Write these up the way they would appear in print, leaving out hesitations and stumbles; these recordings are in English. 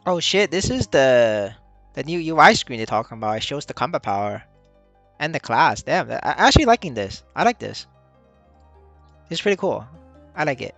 Oh shit, this is the new UI screen they're talking about. It shows the combat power and the class. Damn, I actually liking this. I like this. It's pretty cool. I like it.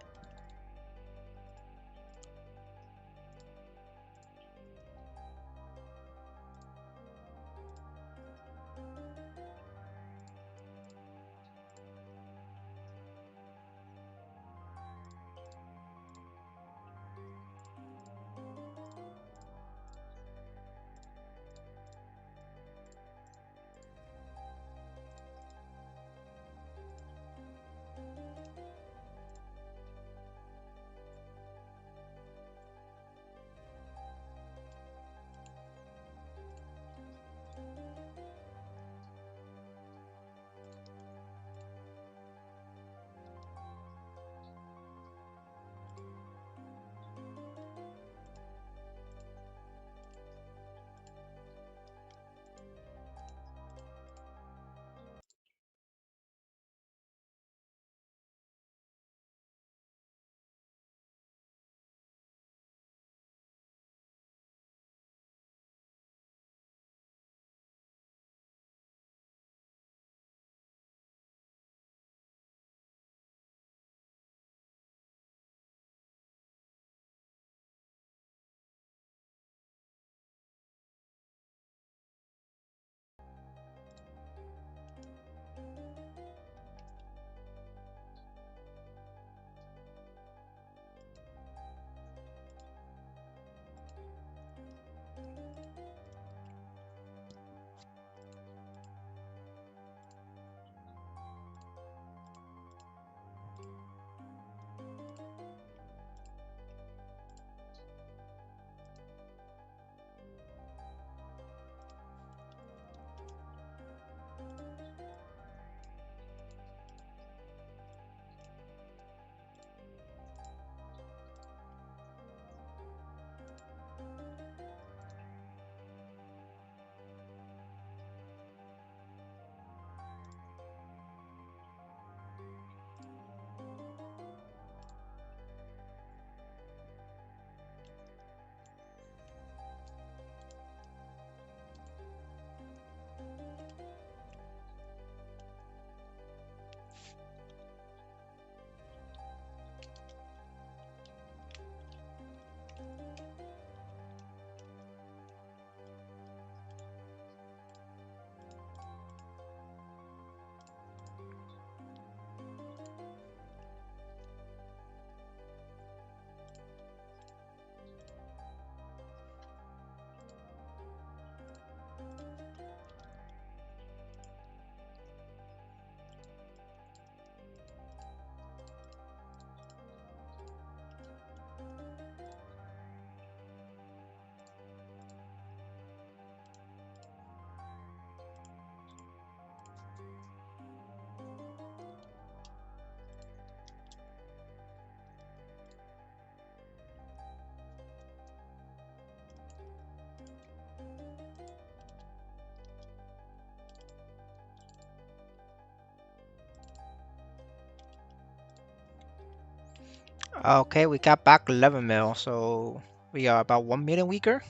Okay, we got back 11 mil, so we are about 1 million weaker.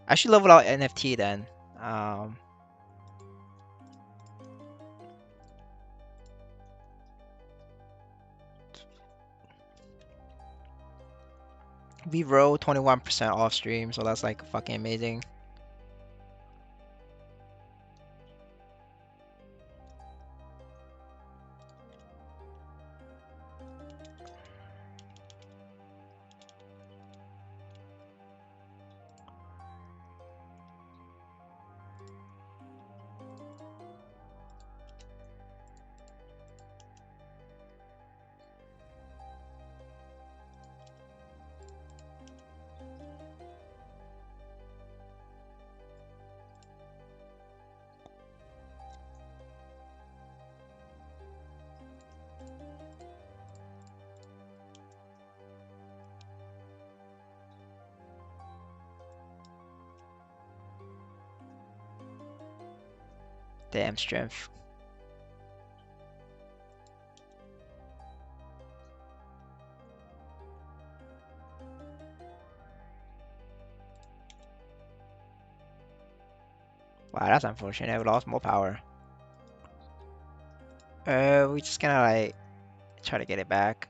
I should level out NFT then. Um, we roll 21% off stream, so that's like fucking amazing. Damn strength. Wow, that's unfortunate. We lost more power. We just gonna like try to get it back.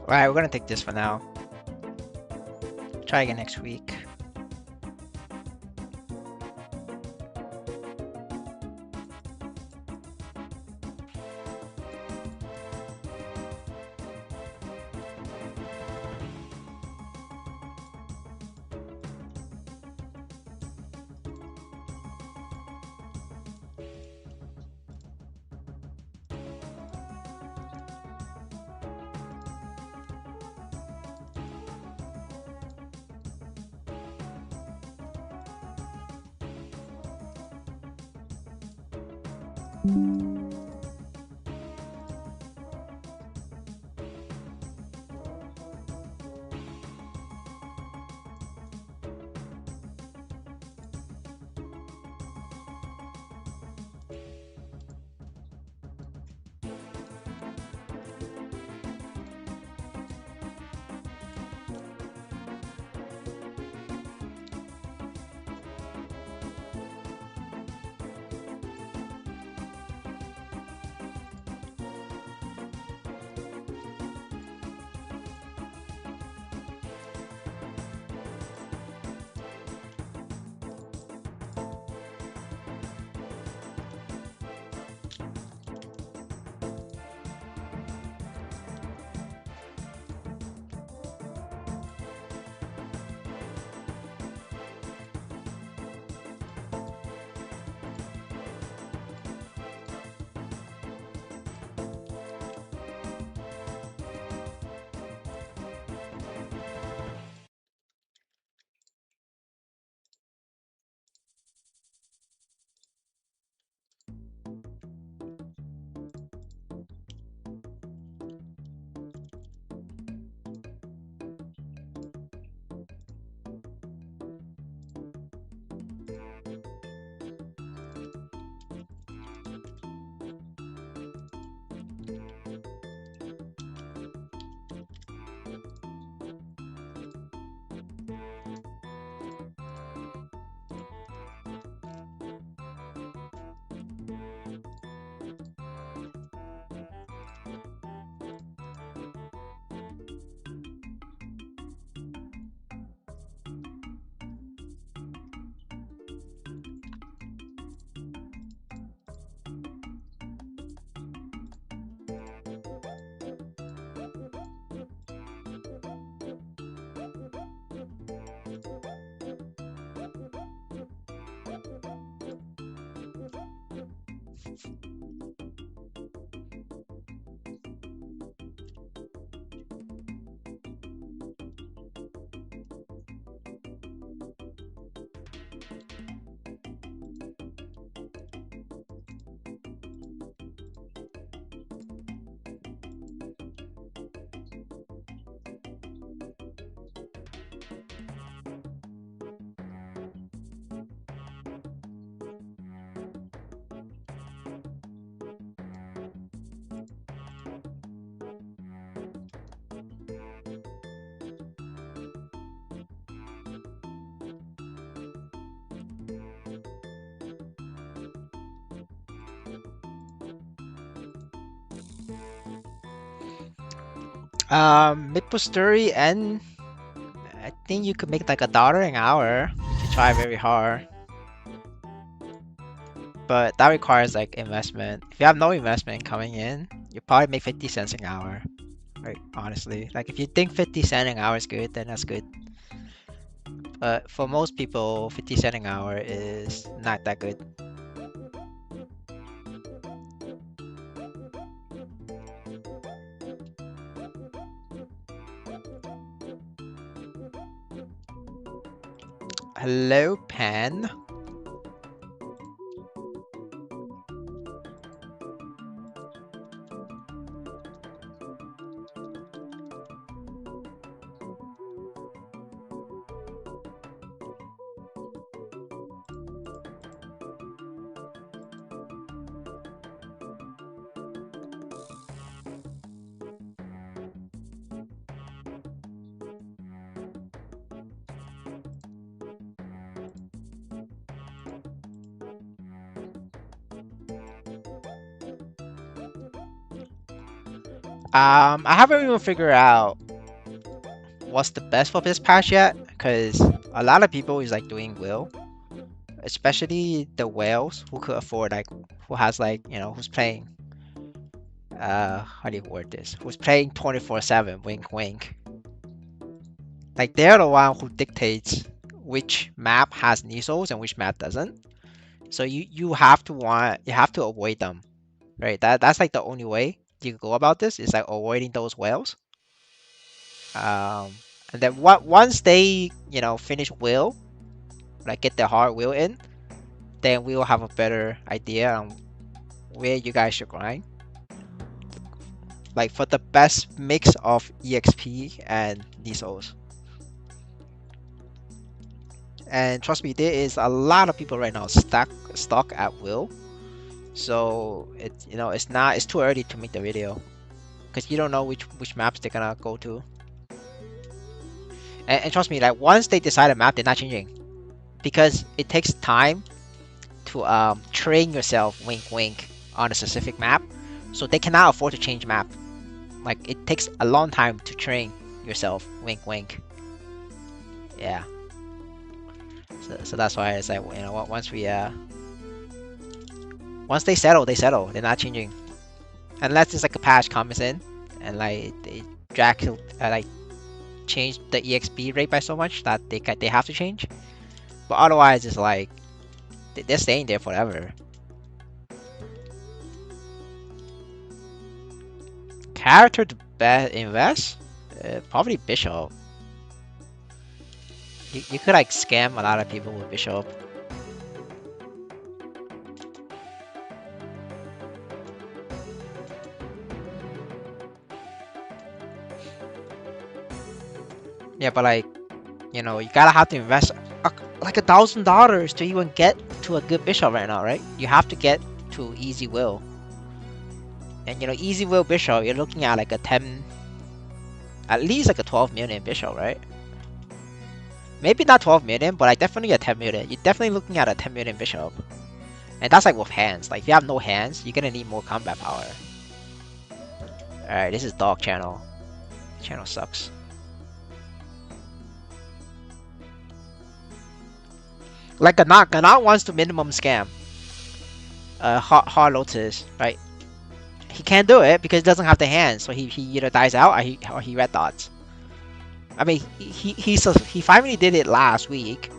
Alright, we're gonna take this for now. Try again next week. Maplestory N. I think you could make like $1 an hour if you try very hard. But that requires like investment. If you have no investment coming in, you probably make 50 cents an hour. Right, honestly. Like if you think 50 cents an hour is good, then that's good. But for most people, 50 cents an hour is not that good. Hello, Pan. I haven't even figured out what's the best for this patch yet, because a lot of people is like doing will, especially the whales who could afford like who has like who's playing how do you word this? Who's playing 24/7? Wink, wink. Like they're the one who dictates which map has Nisos and which map doesn't. So you have to avoid them, right? That's like the only way you can go about this is like avoiding those whales. Um, and then once they finish will, like get their hard will in, then we will have a better idea on where you guys should grind. Like for the best mix of EXP and Nisos. And trust me, there is a lot of people right now stuck at will. So it's too early to make the video because you don't know which maps they're gonna go to. And trust me, like once they decide a map, they're not changing because it takes time to train yourself, wink wink, on a specific map. So they cannot afford to change map. Like it takes a long time to train yourself, wink wink. Yeah. So that's why it's like once they settle, they settle. They're not changing unless it's like a patch comes in and like they like change the EXP rate by so much that they have to change. But otherwise, it's like they're staying there forever. Character to invest? Probably Bishop. You could like scam a lot of people with Bishop. Yeah, but like, you gotta have to invest like $1,000 to even get to a good Bishop right now, right? You have to get to easy will. And easy will Bishop, you're looking at like at least like a 12 million Bishop, right? Maybe not 12 million, but like definitely a 10 million. You're definitely looking at a 10 million Bishop. And that's like with hands. Like if you have no hands, you're gonna need more combat power. Alright, this is dog channel. Channel sucks. Like Ganat wants to minimum scam. Hard Lotus, right? He can't do it because he doesn't have the hands, so he either dies out or he red dots. I mean, he finally did it last week,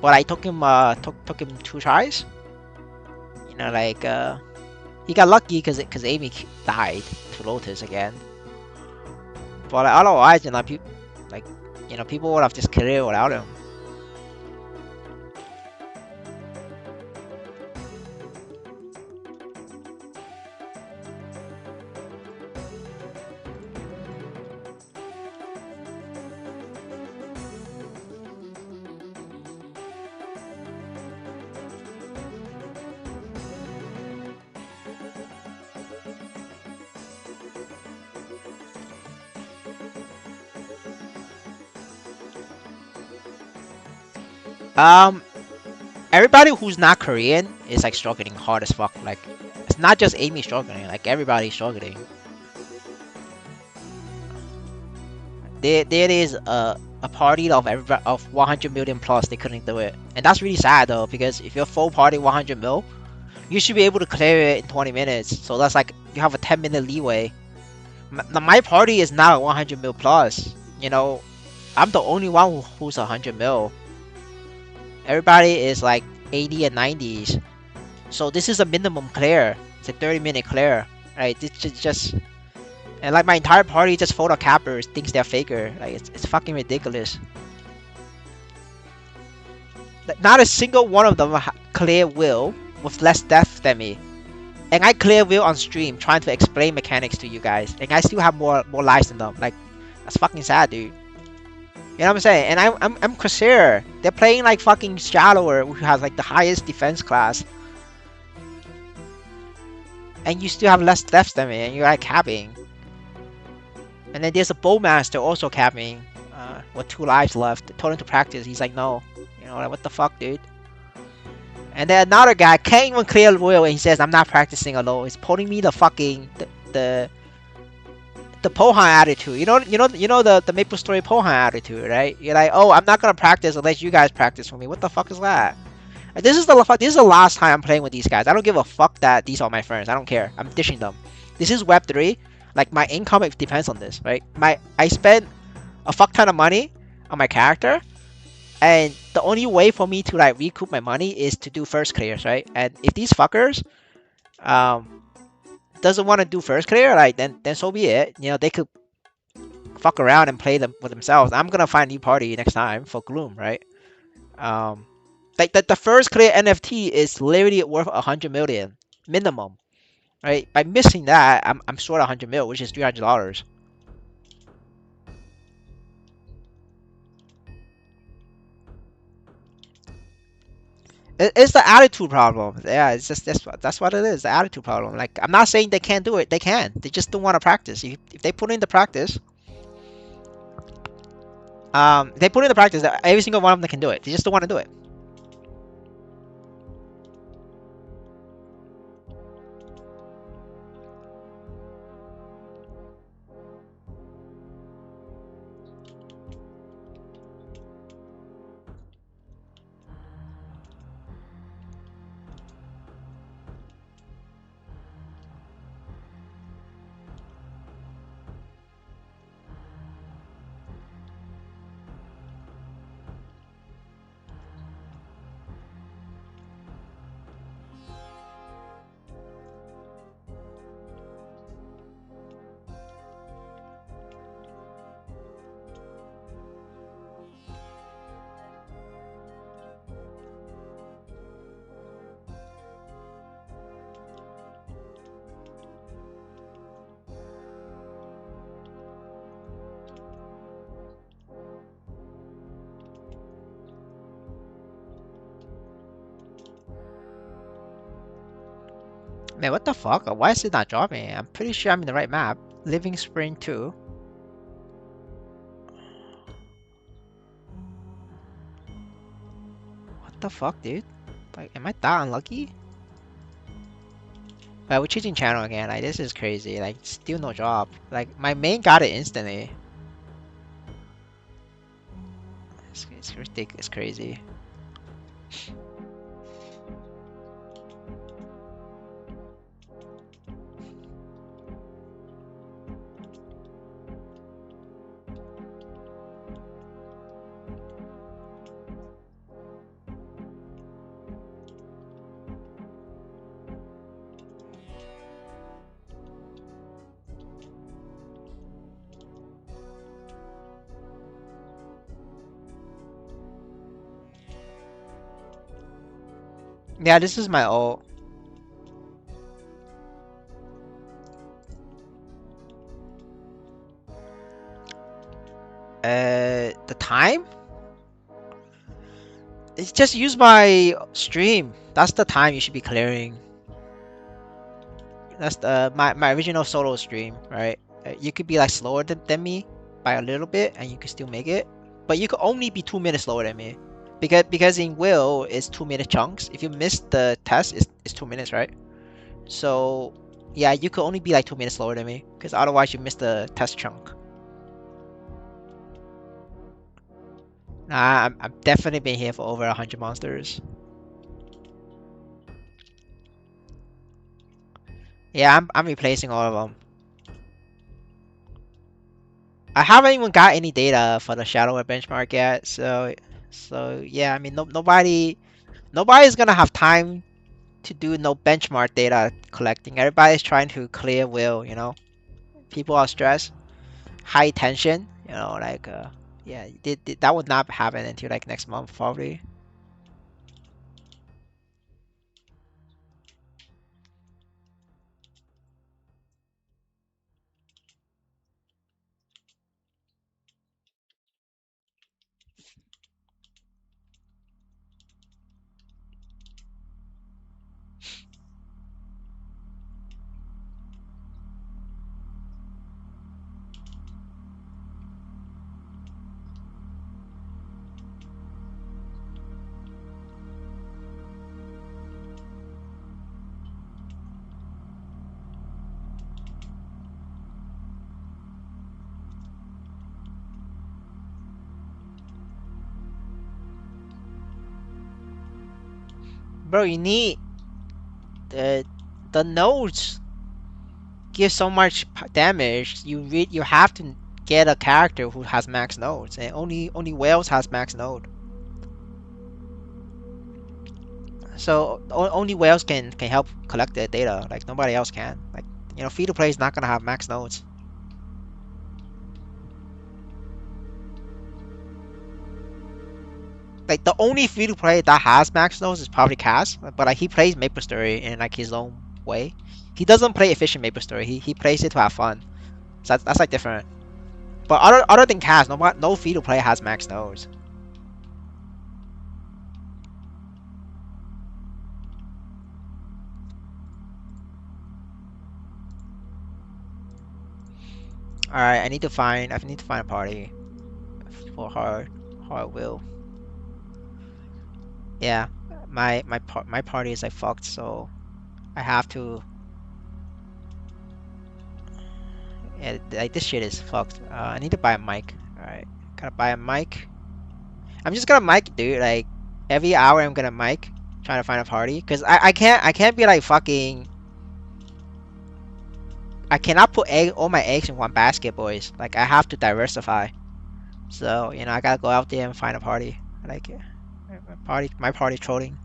but I took him 2 tries. Like he got lucky because Amy died to Lotus again. But like, otherwise, people would have just killed it without him. Everybody who's not Korean is like struggling hard as fuck. Like it's not just Amy struggling, like everybody's struggling. there is a party of of 100 million plus. They couldn't do it, and that's really sad though, because if you're full party 100 mil, you should be able to clear it in 20 minutes. So that's like you have a 10-minute leeway. My party is not 100 mil plus. You know, I'm the only one who's 100 mil. Everybody is like 80 and 90s. So this is a minimum clear. It's a 30-minute clear, right? It's just and like my entire party just photo cappers thinks they're faker. Like it's fucking ridiculous. Not a single one of them clear will with less death than me. And I clear will on stream trying to explain mechanics to you guys. And I still have more lives than them. Like that's fucking sad, dude. You know what I'm saying? And I'm Crusader. They're playing like fucking Shallower, who has like the highest defense class. And you still have less deaths than me, and you're like capping. And then there's a Bowmaster also capping, with 2 lives left. Told him to practice. He's like, no. You know, like what the fuck, dude? And then another guy can't even clear will, and he says, I'm not practicing alone. He's pulling me the fucking the Pohan attitude. You know the Maplestory Pohan attitude, right? You're like, oh, I'm not gonna practice unless you guys practice for me. What the fuck is that? Like, this is the last time I'm playing with these guys. I don't give a fuck that these are my friends. I don't care. I'm dishing them. This is Web 3. Like my income depends on this, right? I spend a fuck ton of money on my character, and the only way for me to like recoup my money is to do first clears, right? And if these fuckers doesn't want to do first clear, like then so be it. You know, they could fuck around and play them with themselves. I'm gonna find a new party next time for Gloom, right? Like the first clear NFT is literally worth 100 million minimum, right? By missing that, I'm short 100 mil, which is $300. It's the attitude problem. Yeah, it's just that's what it is. The attitude problem. Like I'm not saying they can't do it. They can. They just don't want to practice. If they put in the practice, they put in the practice. Every single one of them can do it. They just don't want to do it. Man, what the fuck? Why is it not dropping? I'm pretty sure I'm in the right map. Living Spring 2. What the fuck, dude? Like, am I that unlucky? Alright, we're changing channel again. Like, this is crazy. Like, still no drop. Like, my main got it instantly. It's ridiculous. It's crazy. Yeah, this is my ult. The time? It's just use my stream. That's the time you should be clearing. That's my original solo stream, right? You could be like slower than me by a little bit, and you could still make it. But you could only be 2 minutes slower than me, because in Will it's 2-minute chunks. If you miss the test, it's 2 minutes, right? So yeah, you could only be like 2 minutes slower than me, because otherwise you miss the test chunk. Nah, I'm definitely been here for over 100 monsters. Yeah, I'm replacing all of them. I haven't even got any data for the Shadow benchmark yet, so yeah, I mean nobody's gonna have time to do no benchmark data collecting. Everybody's trying to clear will, you know. People are stressed, high tension, you know, like yeah, that would not happen until like next month probably. Bro, you need the nodes give so much damage. You have to get a character who has max nodes, and only Whales has max node. So only Whales can help collect the data. Like nobody else can. Like you know, free to play is not gonna have max nodes. Like the only free to play that has max nodes is probably Cass, but like he plays Maplestory in like his own way. He doesn't play efficient Maplestory. He plays it to have fun. So that's like different. But other than Cass, no free to play has max nodes. All right, I need to find a party for hard will. Yeah, my party is like fucked, so I have to. Yeah, like this shit is fucked. I need to buy a mic. All right, gotta buy a mic. I'm just gonna mic, dude. Like every hour, I'm gonna mic, trying to find a party. Cause I can't be like fucking. I cannot put all my eggs in one basket, boys. Like I have to diversify. So you know, I gotta go out there and find a party. Like my party trolling.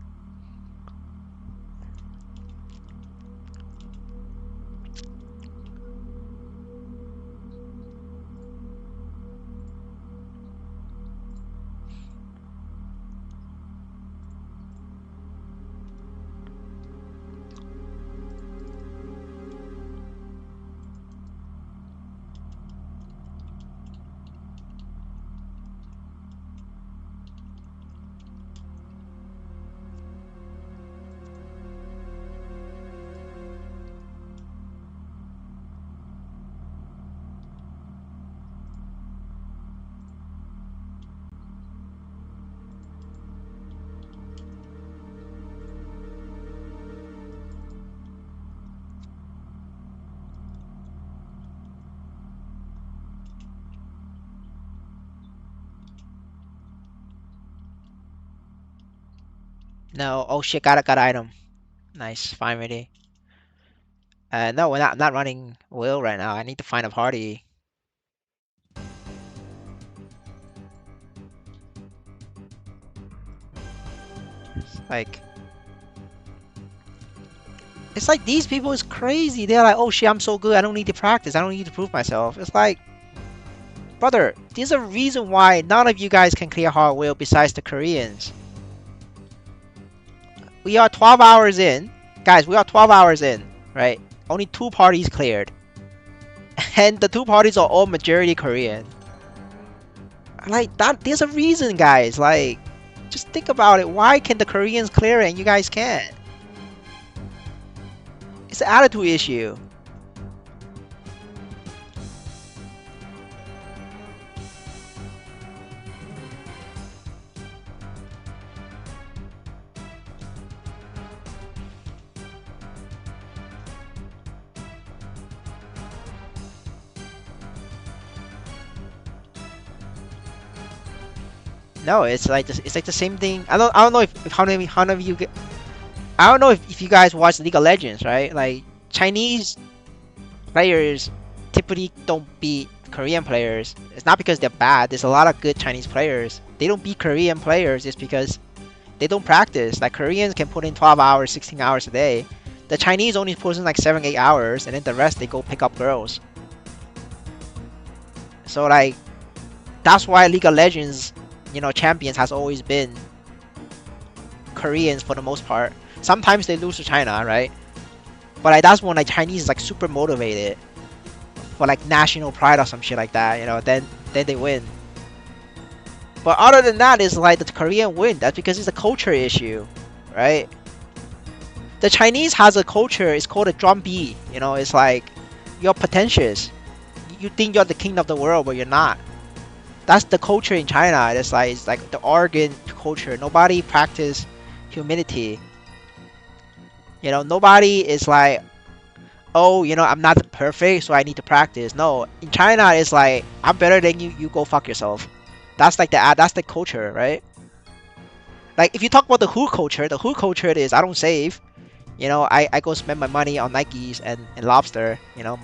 No, oh shit, got item. Nice, fine ready. No, we're not running Will right now. I need to find a party. Like, it's like these people is crazy. They're like, oh shit, I'm so good. I don't need to practice. I don't need to prove myself. It's like, brother, there's a reason why none of you guys can clear hard Will besides the Koreans. We are 12 hours in, guys. We are 12 hours in, right? Only two parties cleared, and the two parties are all majority Korean. Like that, there's a reason, guys. Like, just think about it. Why can the Koreans clear it and you guys can't? It's an attitude issue. No, it's like the same thing. I don't know if how many of you get, I don't know if you guys watch League of Legends, right? Like Chinese players typically don't beat Korean players. It's not because they're bad. There's a lot of good Chinese players. They don't beat Korean players. It's because they don't practice. Like Koreans can put in 12 hours, 16 hours a day. The Chinese only put in like 7, 8 hours, and then the rest they go pick up girls. So like that's why League of Legends, champions has always been Koreans for the most part. Sometimes they lose to China, right? But like that's when like Chinese is like super motivated for like national pride or some shit like that, then they win. But other than that, it's like the Korean win. That's because it's a culture issue, right? The Chinese has a culture. It's called a drum beat. It's like you're pretentious. You think you're the king of the world, but you're not. That's the culture in China. It's like the Oregon culture. Nobody practice humility. Nobody is like, oh, I'm not perfect, so I need to practice. No, in China, it's like I'm better than you. You go fuck yourself. That's the culture, right? Like if you talk about the Who culture is I don't save. I go spend my money on Nikes and lobster. You don't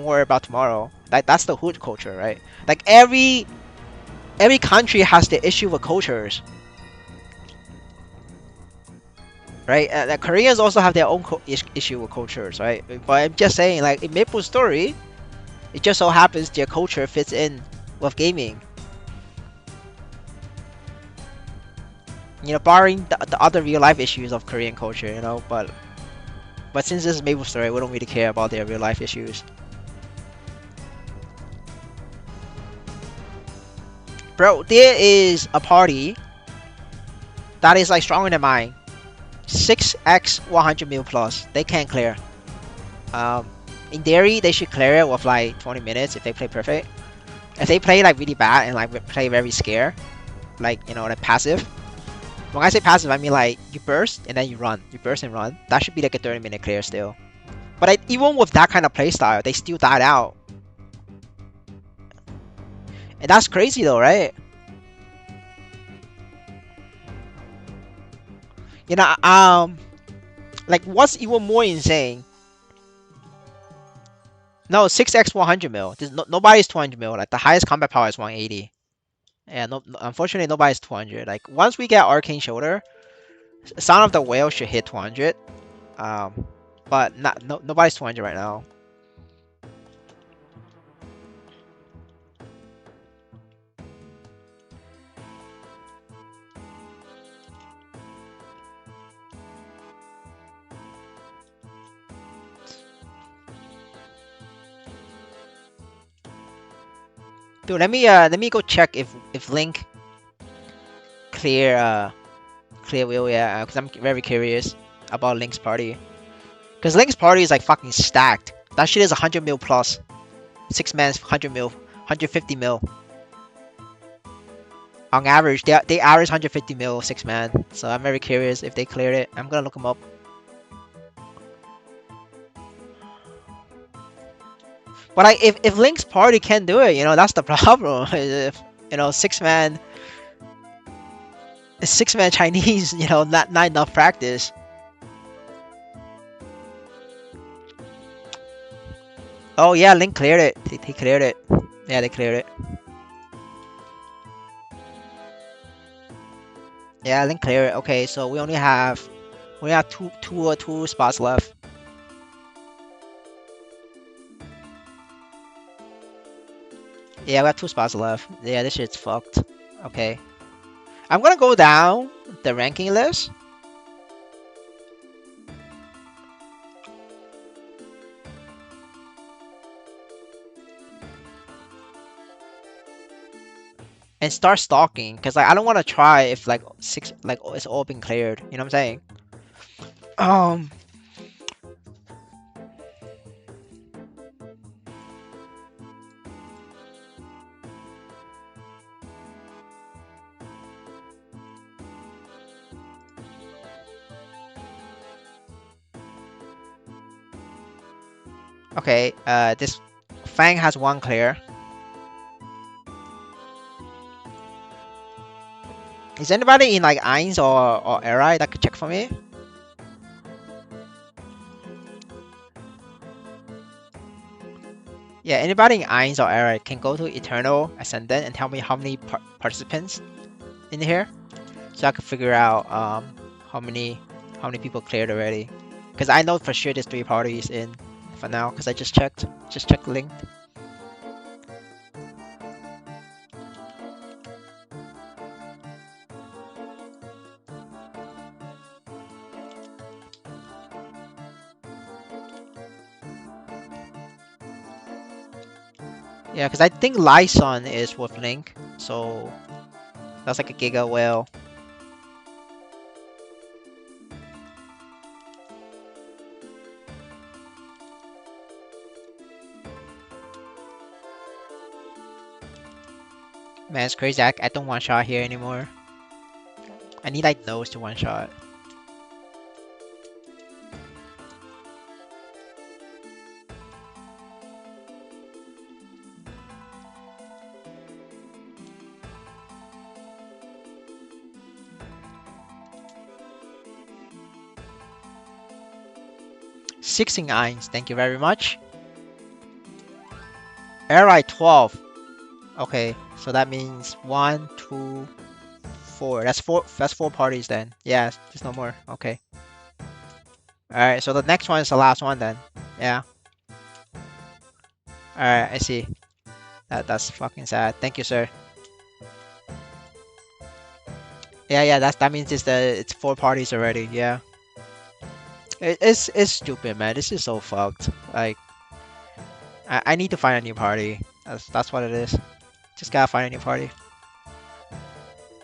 worry about tomorrow. That's the hood culture, right? Like every country has the issue with cultures, right? The Koreans also have their own issue with cultures, right? But I'm just saying, like in Maple Story, it just so happens their culture fits in with gaming. Barring the other real life issues of Korean culture, but since this is Maple Story, we don't really care about their real life issues. Bro, there is a party that is like stronger than mine. 6x 100 mil plus. They can't clear. Um, in theory, they should clear it with like 20 minutes if they play perfect. If they play like really bad and like play very scared, like passive. When I say passive, I mean like you burst and then you run. You burst and run. That should be like a 30-minute clear still. But even with that kind of playstyle, they still died out. And that's crazy though, right? You know, um, like what's even more insane? No, 6x 100 mil. Nobody's 200 mil. Like the highest combat power is 180. Yeah, no, unfortunately nobody's 200. Like once we get Arcane Shoulder, Sound of the Whale should hit 200. Um, but nobody's 200 right now. Dude, let me go check if Link clear wheel, yeah, because I'm very curious about Link's party. Because Link's party is like fucking stacked. That shit is 100 mil plus. 6 man, 100 mil, 150 mil. On average, they average 150 mil 6 man. So I'm very curious if they cleared it. I'm gonna look them up. But like, if Link's party can do it, that's the problem. If 6 man Chinese, not enough practice. Oh yeah, Link cleared it. He cleared it. Yeah, they cleared it. Yeah, Link cleared it. Okay, so we only have two spots left. Yeah, we have 2 spots left. Yeah, this shit's fucked. Okay. I'm gonna go down the ranking list. And start stalking, because like I don't want to try if like it's all been cleared. You know what I'm saying? Um. Okay. This Fang has 1 clear. Is anybody in like Eins or Eri that could check for me? Yeah, anybody in Eins or Eri can go to Eternal Ascendant and tell me how many participants in here, so I can figure out how many people cleared already. Because I know for sure there's 3 parties in for now. Because I just checked the link. Yeah, because I think Lyson is with Link, so that's like a Giga whale. Man, it's crazy. I don't one shot here anymore. I need like those to one shot. Six in Eins, thank you very much. Alright, 12. Okay, so that means 1, 2, 4. That's four parties then. Yeah, there's no more. Okay. Alright, so the next one is the last one then. Yeah. Alright, I see. That's fucking sad. Thank you, sir. Yeah, that means it's 4 parties already. Yeah. It's stupid, man. This is so fucked. Like, I need to find a new party. That's what it is. Just gotta find a new party.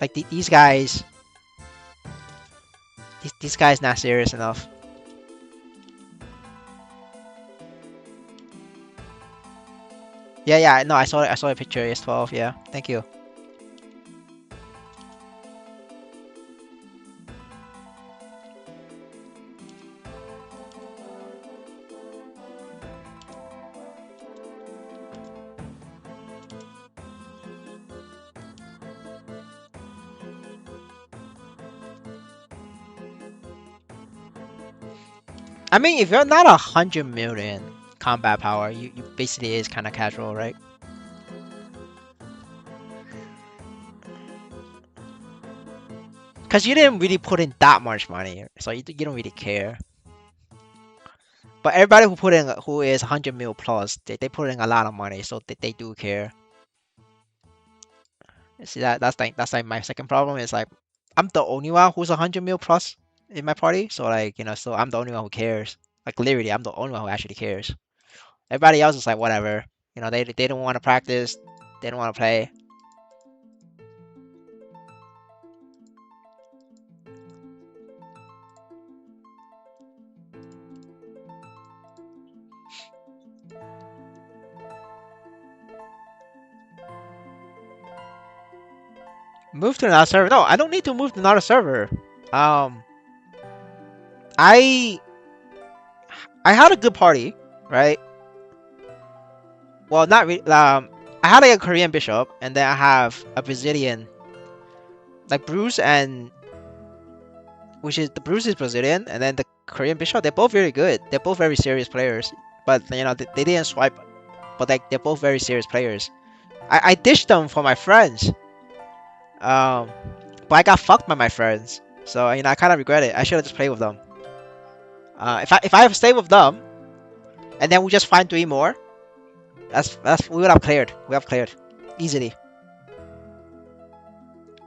Like these guys, these guys not serious enough. Yeah. No, I saw a picture. It's 12. Yeah. Thank you. I mean, if you're not 100 million combat power, you basically is kind of casual, right? Because you didn't really put in that much money, so you don't really care. But everybody who is 100 mil plus, they put in a lot of money, so they do care. See that's like my second problem is like I'm the only one who's 100 mil plus in my party, so like so I'm the only one who cares. Like literally, I'm the only one who actually cares. Everybody else is like whatever. They don't want to practice, they don't want to play. Move to another server? No, I don't need to move to another server. Um, I I had a good party, right? Well, not really. I had like a Korean bishop, and then I have a Brazilian, like Bruce and which is the Bruce is Brazilian, and then the Korean bishop. They're both very good. They're both very serious players, but they didn't swipe. But like they're both very serious players. I dished them for my friends. Um, but I got fucked by my friends, so I kind of regret it. I should have just played with them. If I have stayed with them, and then we just find 3 more, that's we would have cleared. We have cleared easily.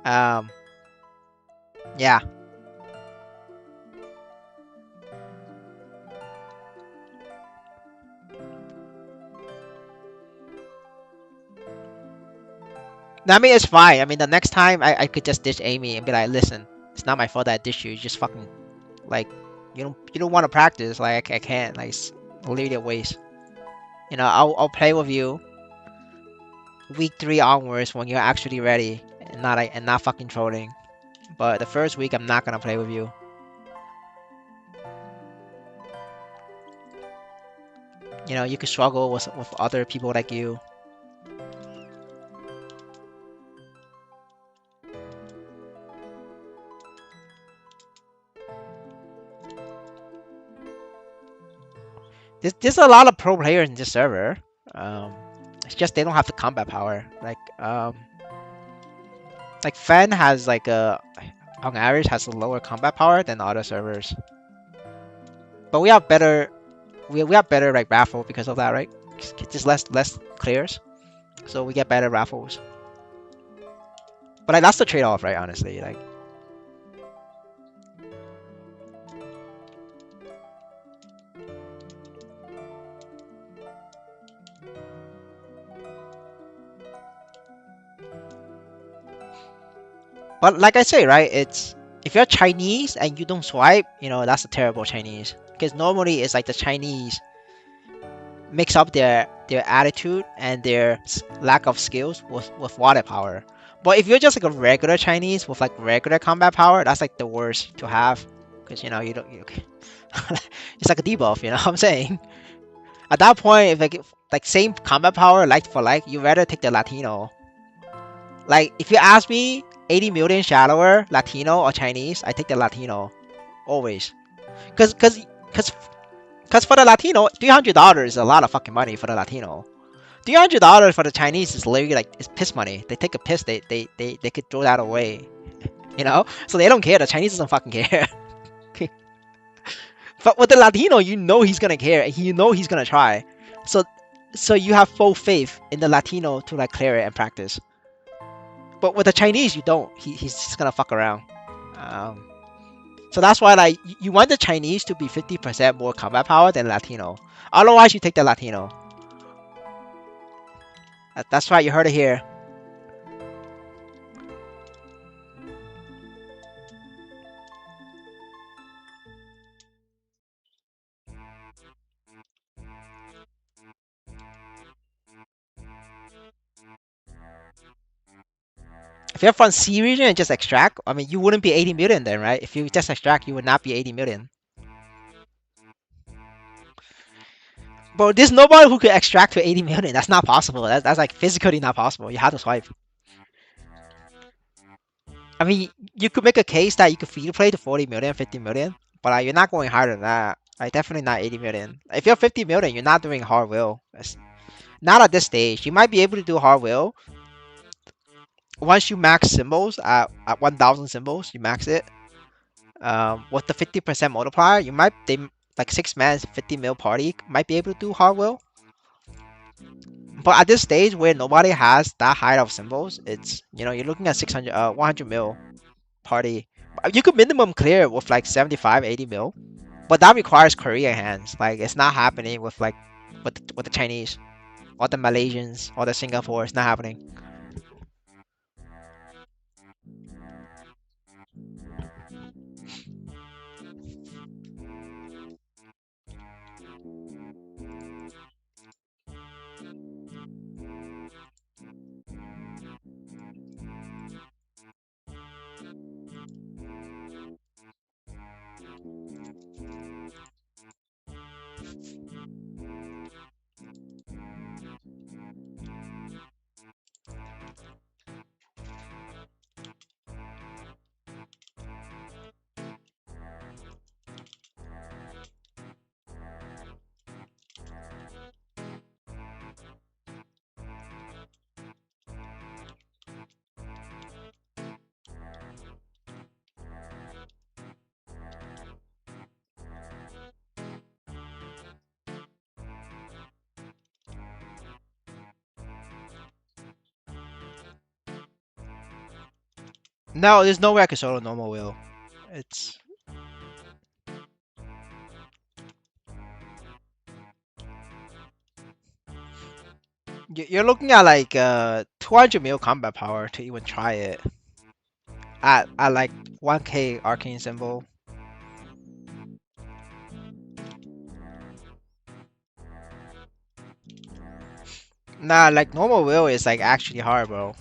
Um, yeah. No, I mean it's fine. I mean the next time I could just ditch Amy and be like, listen, it's not my fault that I ditched you. You just fucking like you don't want to practice. Like I can't. Like it's literally a waste. I'll play with you week 3 onwards when you're actually ready and not fucking trolling. But the first week I'm not gonna play with you. You could struggle with other people like you. There's a lot of pro players in this server. Um, it's just they don't have the combat power. Like Fen has like a on average has a lower combat power than other servers. But we have better we have better like raffle because of that, right? Just less clears, so we get better raffles. But like that's the trade off, right? Honestly, like. But like I say, right? It's if you're Chinese and you don't swipe, that's a terrible Chinese. Because normally it's like the Chinese mix up their attitude and their lack of skills with water power. But if you're just like a regular Chinese with like regular combat power, that's like the worst to have. Because you don't it's like a debuff, you know what I'm saying? At that point, if like same combat power like for like, you rather take the Latino. Like if you ask me, 80 million shallower, Latino or Chinese, I take the Latino always. Cause cause cause cause for the Latino, $300 is a lot of fucking money for the Latino. $300 for the Chinese is literally like it's piss money. They take a piss, they could throw that away. So they don't care. The Chinese doesn't fucking care. But with the Latino, he's gonna care and he's gonna try. So so you have full faith in the Latino to like clear it and practice. But with the Chinese, you don't. He's just gonna fuck around. Um, so that's why like you want the Chinese to be 50% more combat power than Latino. Otherwise, you take the Latino. That's right. You heard it here. If you're from C region and just extract, I mean, you wouldn't be 80 million then, right? If you just extract, you would not be 80 million. But there's nobody who could extract to 80 million. That's not possible. That's like physically not possible. You have to swipe. I mean, you could make a case that you could free to play to 40 million, 50 million, but you're not going higher than that. Like definitely not 80 million. If you're 50 million, you're not doing hard will. Not at this stage. You might be able to do hard will once you max symbols at 1,000 symbols. You max it. With the 50% multiplier, you might they like 6 man 50 mil party might be able to do hard will. But at this stage where nobody has that high of symbols, it's you're looking at 600 100 mil party. You could minimum clear with like 75 80 mil, but that requires Korean hands. Like it's not happening with like with the Chinese or the Malaysians or the Singapore. It's not happening. No, there's no way I could solo normal will. It's you're looking at like 200 mil combat power to even try it at like 1k arcane symbol. Nah, like normal will is like actually hard, bro.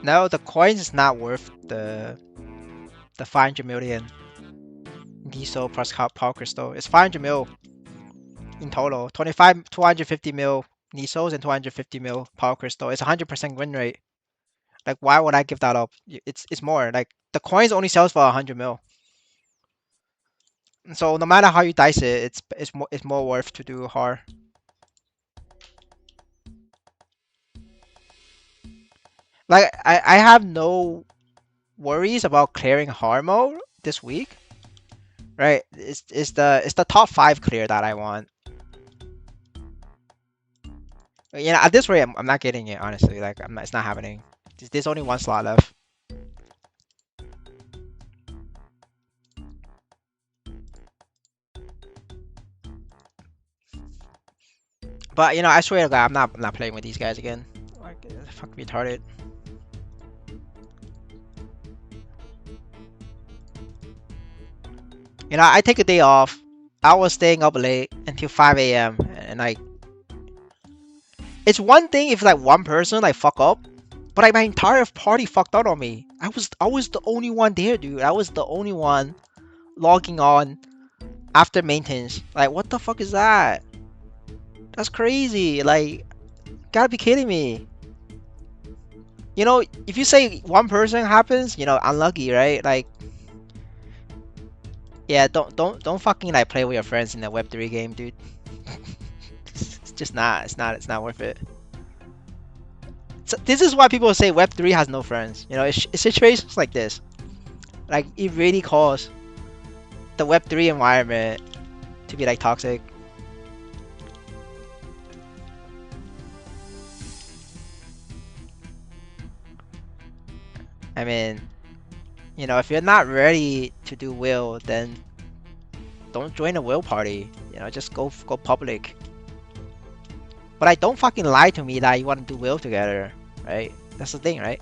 No, the coins is not worth the 500 million diesel plus power crystal. It's 500 mil in total. 25, 250 mil Nisos and 250 mil power crystal. It's 100% win rate. Like, why would I give that up? It's more. Like, the coins only sells for 100 mil. So no matter how you dice it, it's more worth to do hard. Like, I have no worries about clearing hard mode this week. Right? It's the top five clear that I want. You know, at this rate, I'm not getting it honestly. Like, it's not happening. There's only one slot left. But you know, I swear to God, I'm not playing with these guys again. Like, fuck retarded. You know, I take a day off. I was staying up late until 5 a.m. and like, it's one thing if like one person like fuck up, but like my entire party fucked out on me. I was the only one there, dude. I was the only one logging on after maintenance. Like, what the fuck is that? That's crazy. Like, gotta be kidding me. You know, if you say one person happens, you know, unlucky, right? Like, yeah, don't fucking like play with your friends in a Web3 game, dude. It's just not. It's not worth it. So this is why people say Web3 has no friends. You know, it's situations like this. Like, it really causes the Web3 environment to be like toxic. I mean, you know, if you're not ready to do will, then don't join a will party. You know, just go public. But like, don't fucking lie to me that you want to do will together, right? That's the thing, right?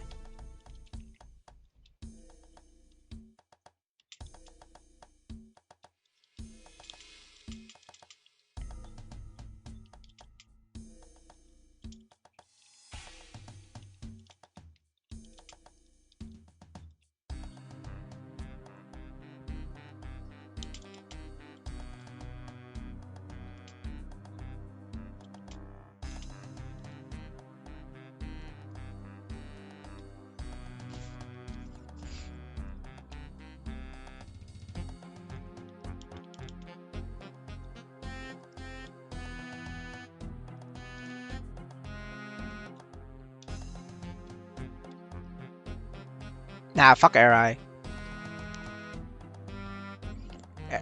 Nah, fuck Eri.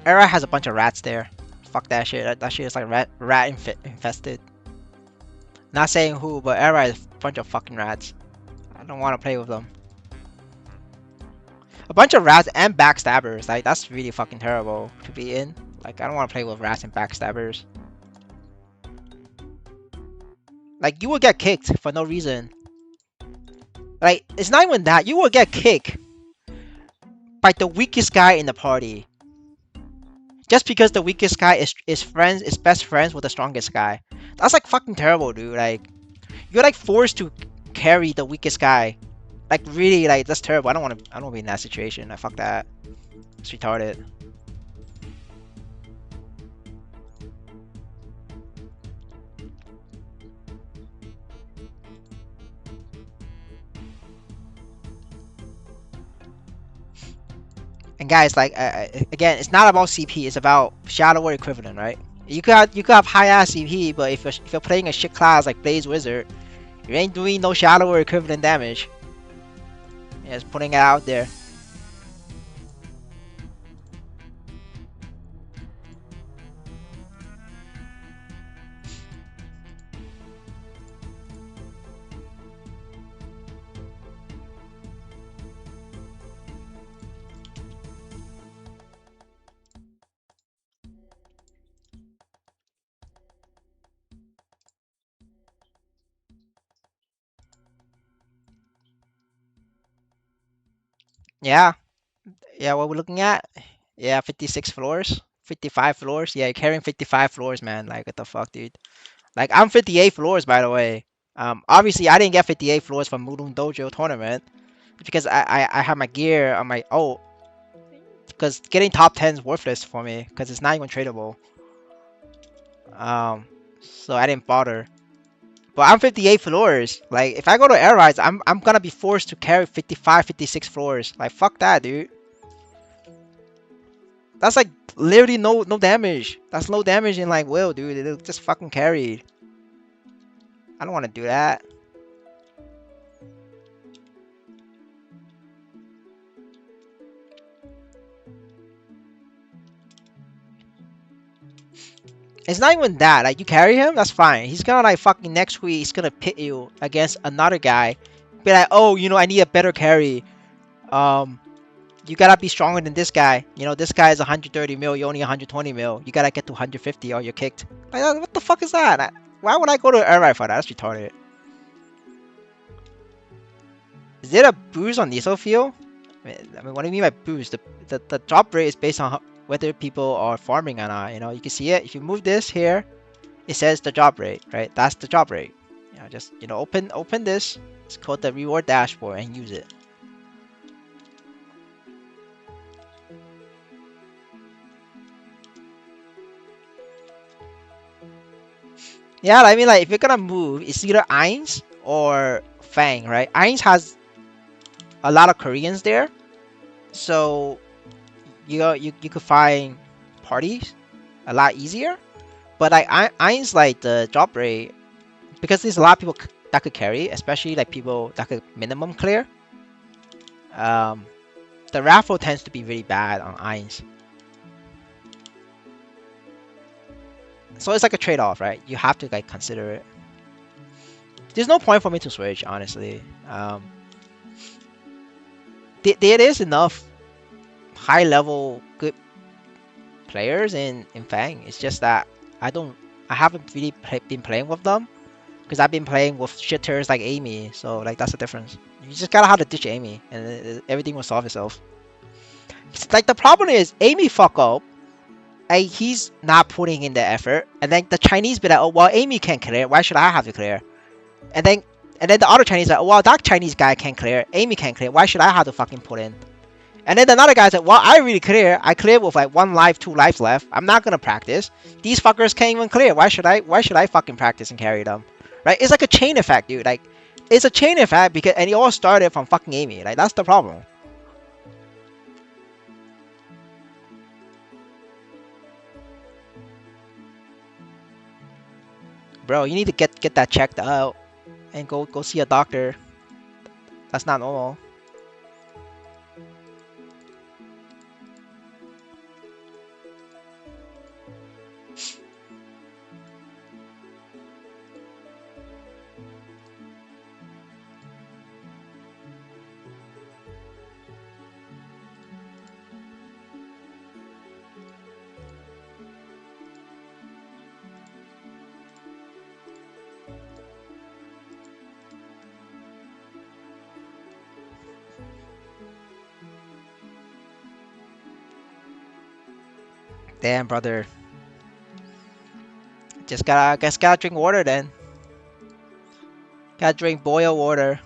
Eri has a bunch of rats there. Fuck that shit. That shit is like rat infested. Not saying who, but Eri is a bunch of fucking rats. I don't want to play with them. A bunch of rats and backstabbers. Like, that's really fucking terrible to be in. Like, I don't want to play with rats and backstabbers. Like, you will get kicked for no reason. Like, it's not even that. You will get kicked by the weakest guy in the party. Just because the weakest guy is best friends with the strongest guy. That's like fucking terrible, dude. Like, you're like forced to carry the weakest guy. Like, really, like, that's terrible. I don't wanna be in that situation. I fuck that. It's retarded. And guys, like, again, it's not about CP. It's about shadow or equivalent, right? You could have high ass CP, but if you're playing a shit class like Blaze Wizard, you ain't doing no shadow or equivalent damage. Yeah, just putting it out there. Yeah, yeah. What we're looking at? Yeah, 56 floors, 55 floors. Yeah, you're carrying 55 floors, man. Like, what the fuck, dude? Like, I'm 58 floors, by the way. Obviously, I didn't get 58 floors from Moodle Dojo tournament because I have my gear on my because getting top 10 is worthless for me because it's not even tradable. Um, so I didn't bother. But I'm 58 floors. Like if I go to air rides, I'm gonna be forced to carry 55, 56 floors. Like fuck that, dude. That's like literally no damage. That's no damage in like will, dude. It'll just fucking carry. I don't want to do that. It's not even that. Like you carry him, that's fine. He's gonna like fucking next week. He's gonna pit you against another guy. Be like, oh, I need a better carry. Um, you gotta be stronger than this guy. This guy is 130 mil. You only 120 mil. You gotta get to 150 or you're kicked. Like, what the fuck is that? Why would I go to air ride for that? That's retarded. Is there a boost on Nisofield? I mean, what do you mean by boost? The drop rate is based on whether people are farming or not. You can see it. If you move this here, it says the drop rate, right? That's the drop rate. Just open this. It's called the reward dashboard and use it. Yeah, I mean, like if you're gonna move, it's either Ainz or Fang, right? Ainz has a lot of Koreans there, so you could find parties a lot easier. But like Ainz, like the drop rate, because there's a lot of people that could carry, especially like people that could minimum clear. Um, the raffle tends to be really bad on Ainz. So it's like a trade-off, right? You have to like consider it. There's no point for me to switch, honestly. There is enough high-level good players in Fang. It's just that I haven't really been playing with them because I've been playing with shitters like Amy. So like that's the difference. You just gotta have to ditch Amy, and everything will solve itself. It's like the problem is Amy fuck up. He's not putting in the effort, and then the Chinese be like, oh well, Amy can't clear. Why should I have to clear? And then the other Chinese like, well, that Chinese guy can't clear. Amy can't clear. Why should I have to fucking put in? And then another guy's like, well, I really clear. I clear with like 1 life, 2 lives left. I'm not gonna practice. These fuckers can't even clear. Why should I fucking practice and carry them? Right? It's like a chain effect, dude. Like, it's a chain effect and it all started from fucking Amy. Like, that's the problem. Bro, you need to get that checked out and go see a doctor. That's not normal. Damn, brother. Guess gotta drink water then. Gotta drink boiled water.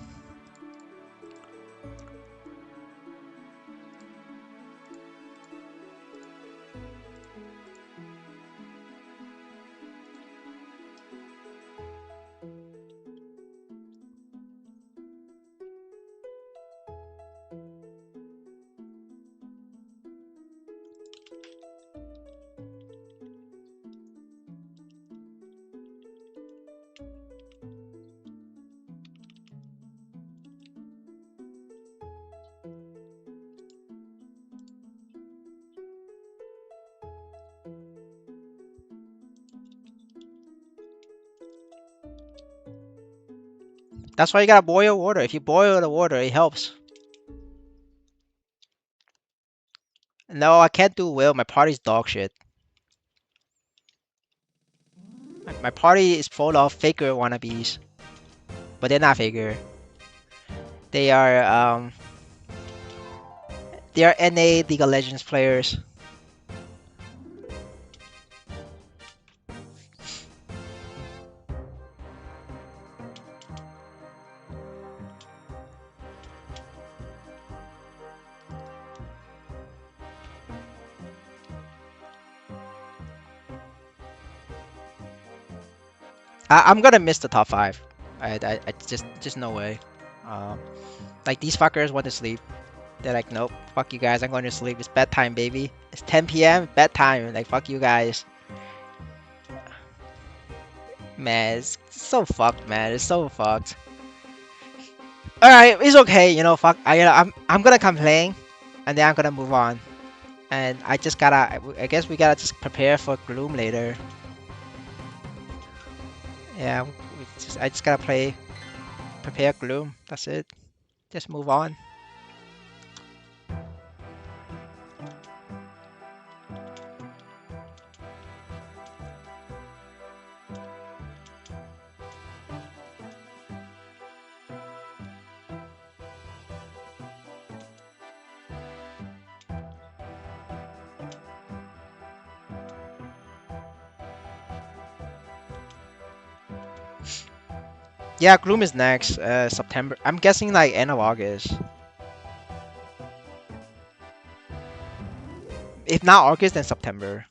That's why you gotta boil water. If you boil the water, it helps. No, I can't do well. My party's dog shit. My party is full of faker wannabes, but they're not faker. They are they are NA League of Legends players. I'm gonna miss the top five. I just no way. Um, like these fuckers want to sleep. They're like, nope, fuck you guys. I'm going to sleep. It's bedtime, baby. It's 10 p.m. bedtime. Like fuck you guys. Man, it's so fucked, man. It's so fucked. All right, it's okay. You know, fuck. I'm gonna complain, and then I'm gonna move on. And I just gotta. I guess we gotta just prepare for gloom later. Yeah, I just gotta prepare gloom. That's it. Just move on. Yeah, gloom is next. September. I'm guessing like end of August. If not August, then September.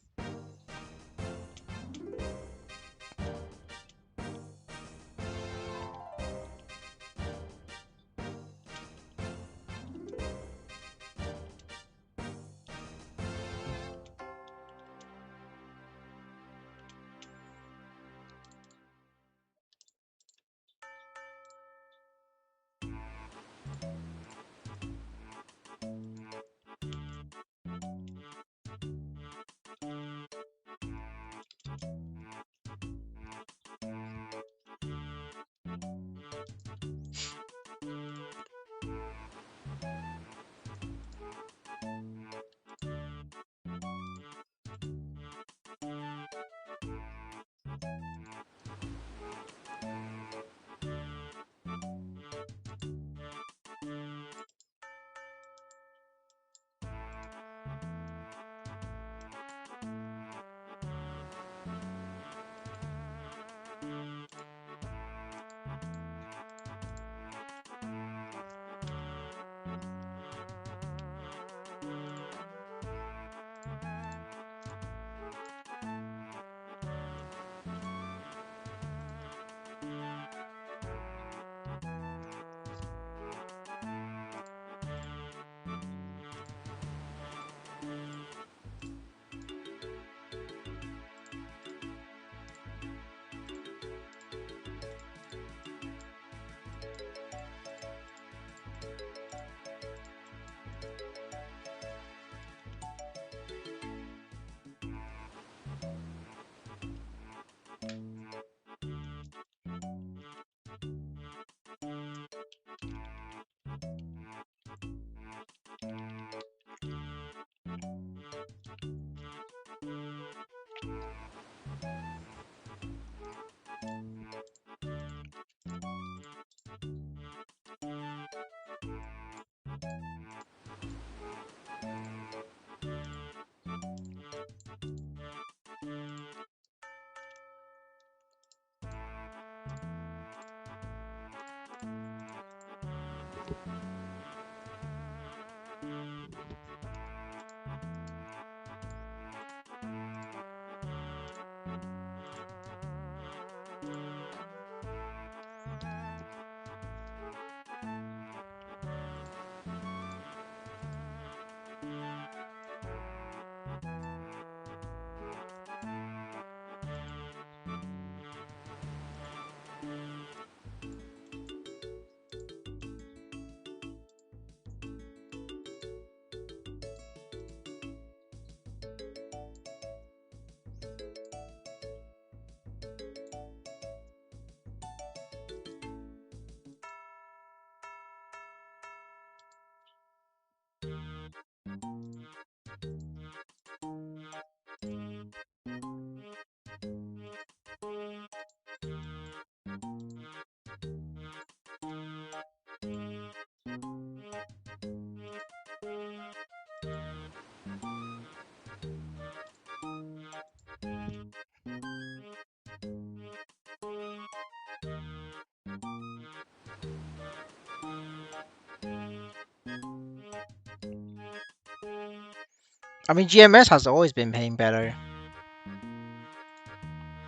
I mean, GMS has always been paying better.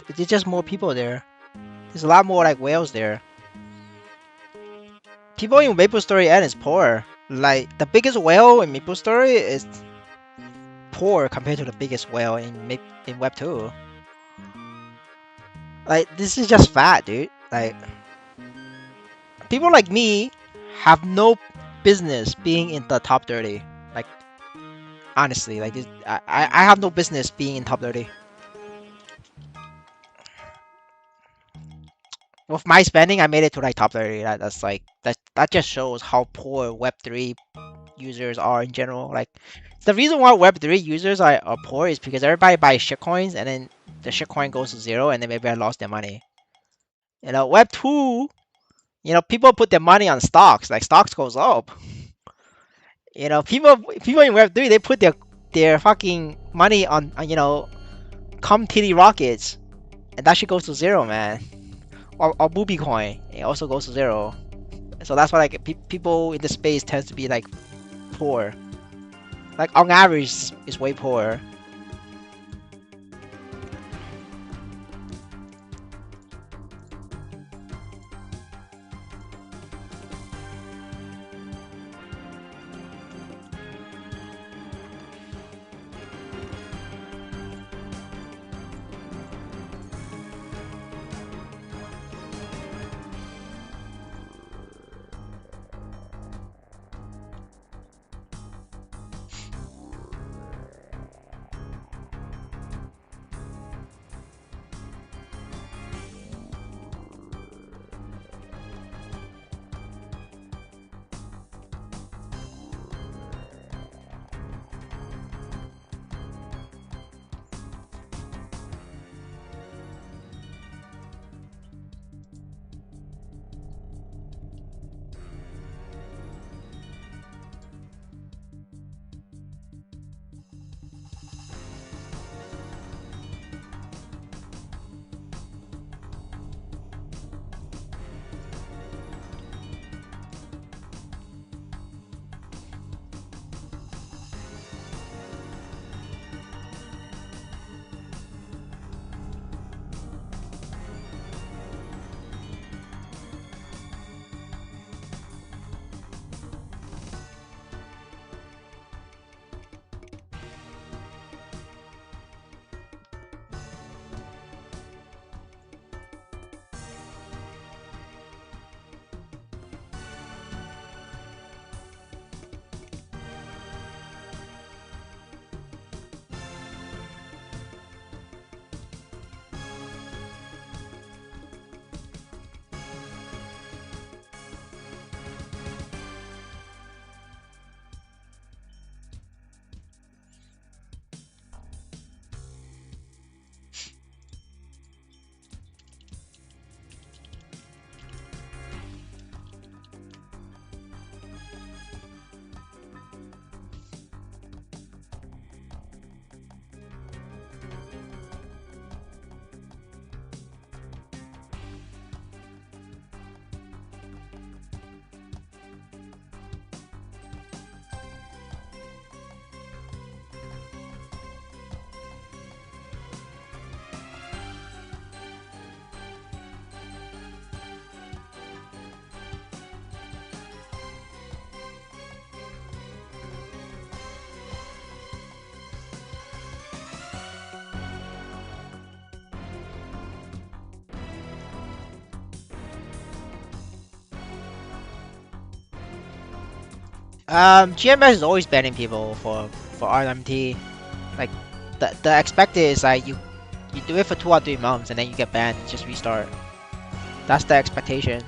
It's just more people there. There's a lot more like whales there. People in Maplestory N is poor. Like the biggest whale in Maplestory is poor compared to the biggest whale in Web 2. Like this is just fat, dude. Like people like me have no business being in the top 30. Like honestly, like I have no business being in top 30. With my spending, I made it to like top 30. That's like that just shows how poor Web3 users are in general. Like the reason why Web3 users are poor is because everybody buys shitcoins and then the shitcoin goes to zero and then maybe I lost their money. Web2, people put their money on stocks. Like stocks goes up. People in Web3 they put their fucking money on come TD rockets and that shit goes to zero, man. Or booby coin, it also goes to zero. So that's why like people in the space tends to be like poor. Like on average is way poor. GMS is always banning people for RMT. Like the expected is like you do it for 2 or 3 months and then you get banned. Just restart. That's the expectation.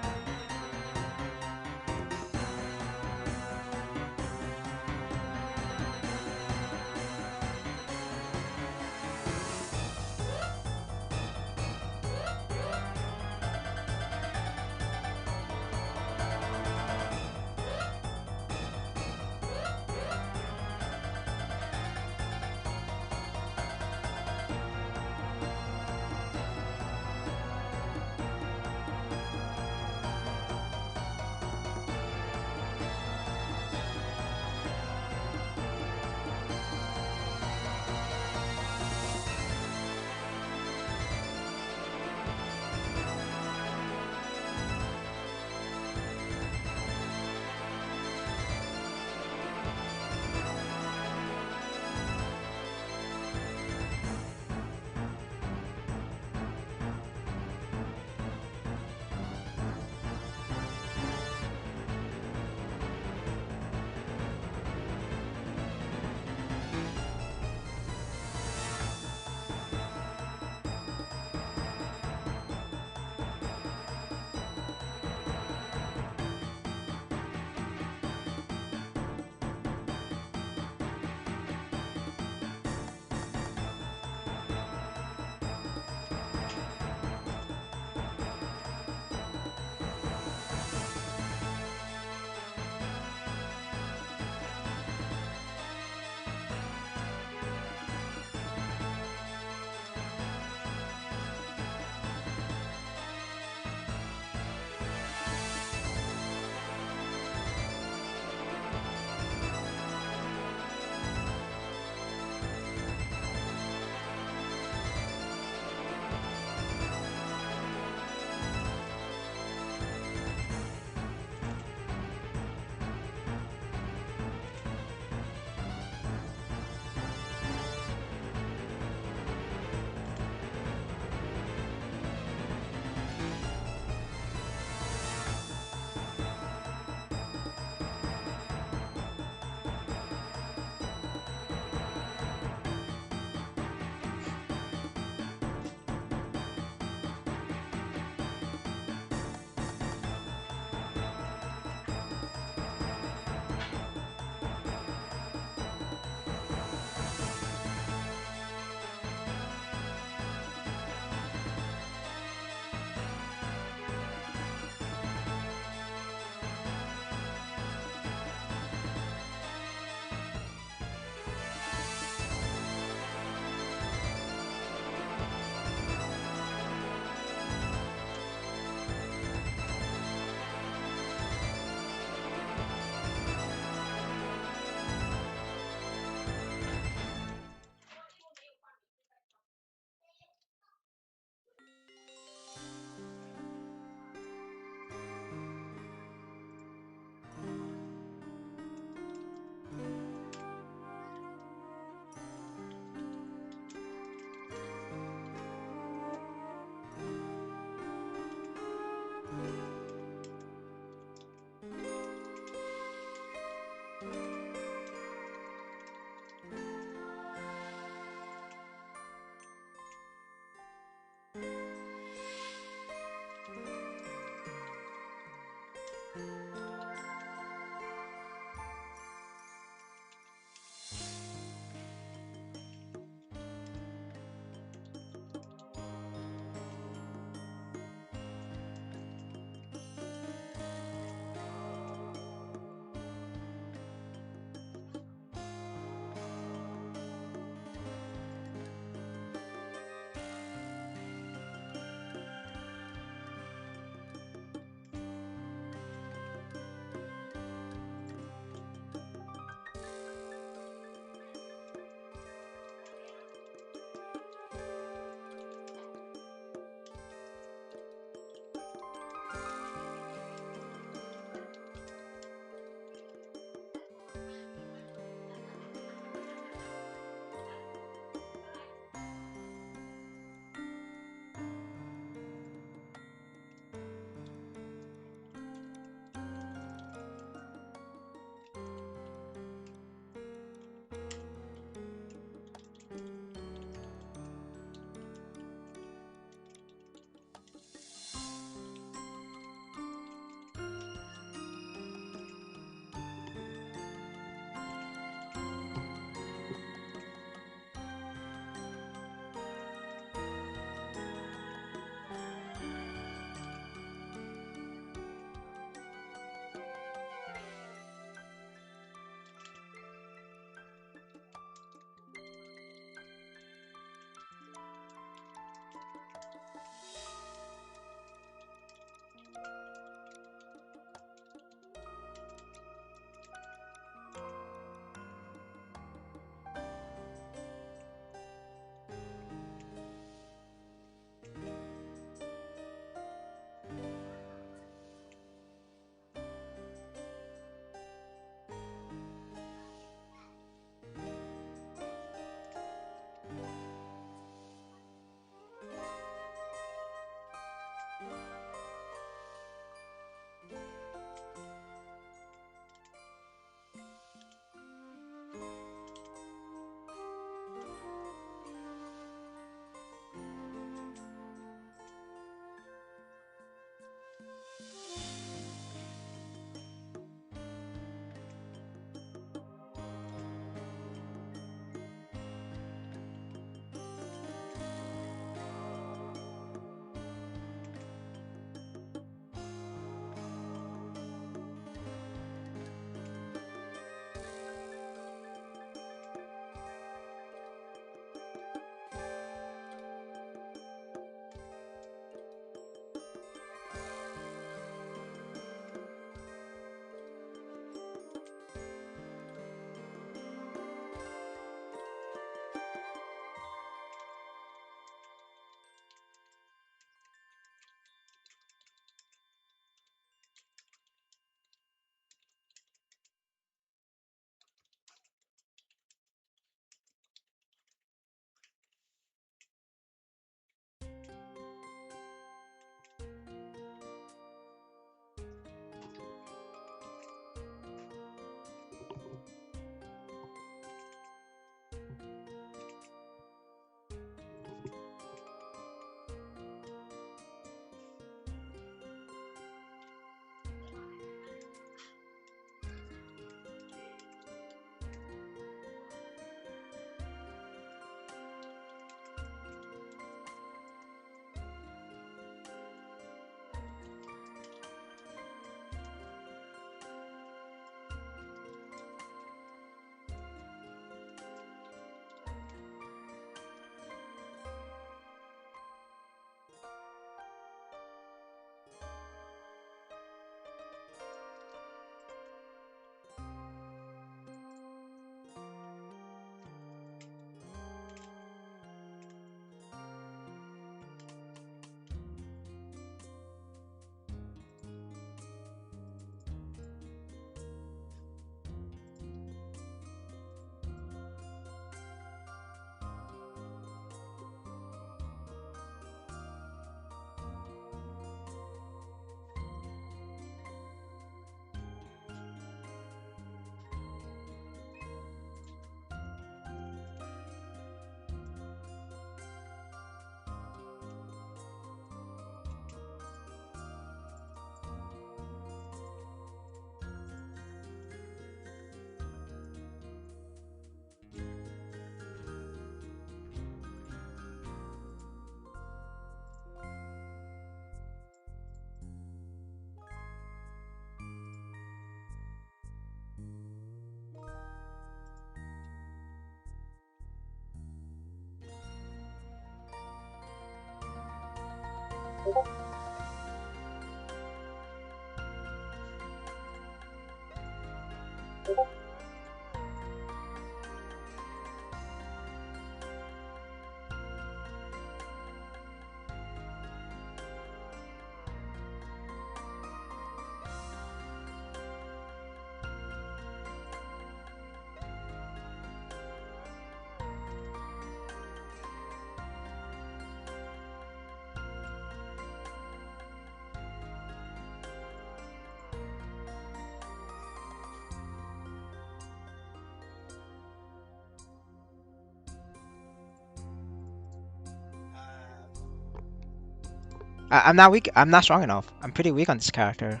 I'm not weak. I'm not strong enough. I'm pretty weak on this character.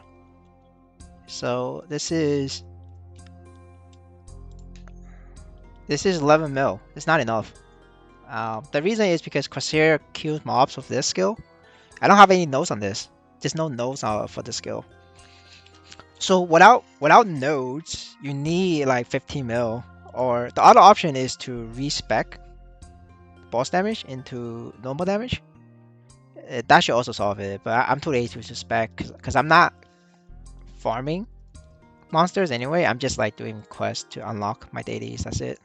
So this is 11 mil. It's not enough. The reason is because Corsair kills mobs with this skill. I don't have any nodes on this. There's no nodes for the skill. So without nodes, you need like 15 mil. Or the other option is to respec boss damage into normal damage. That should also solve it, but I'm too lazy to spec because I'm not farming monsters anyway. I'm just like doing quests to unlock my dailies. That's it.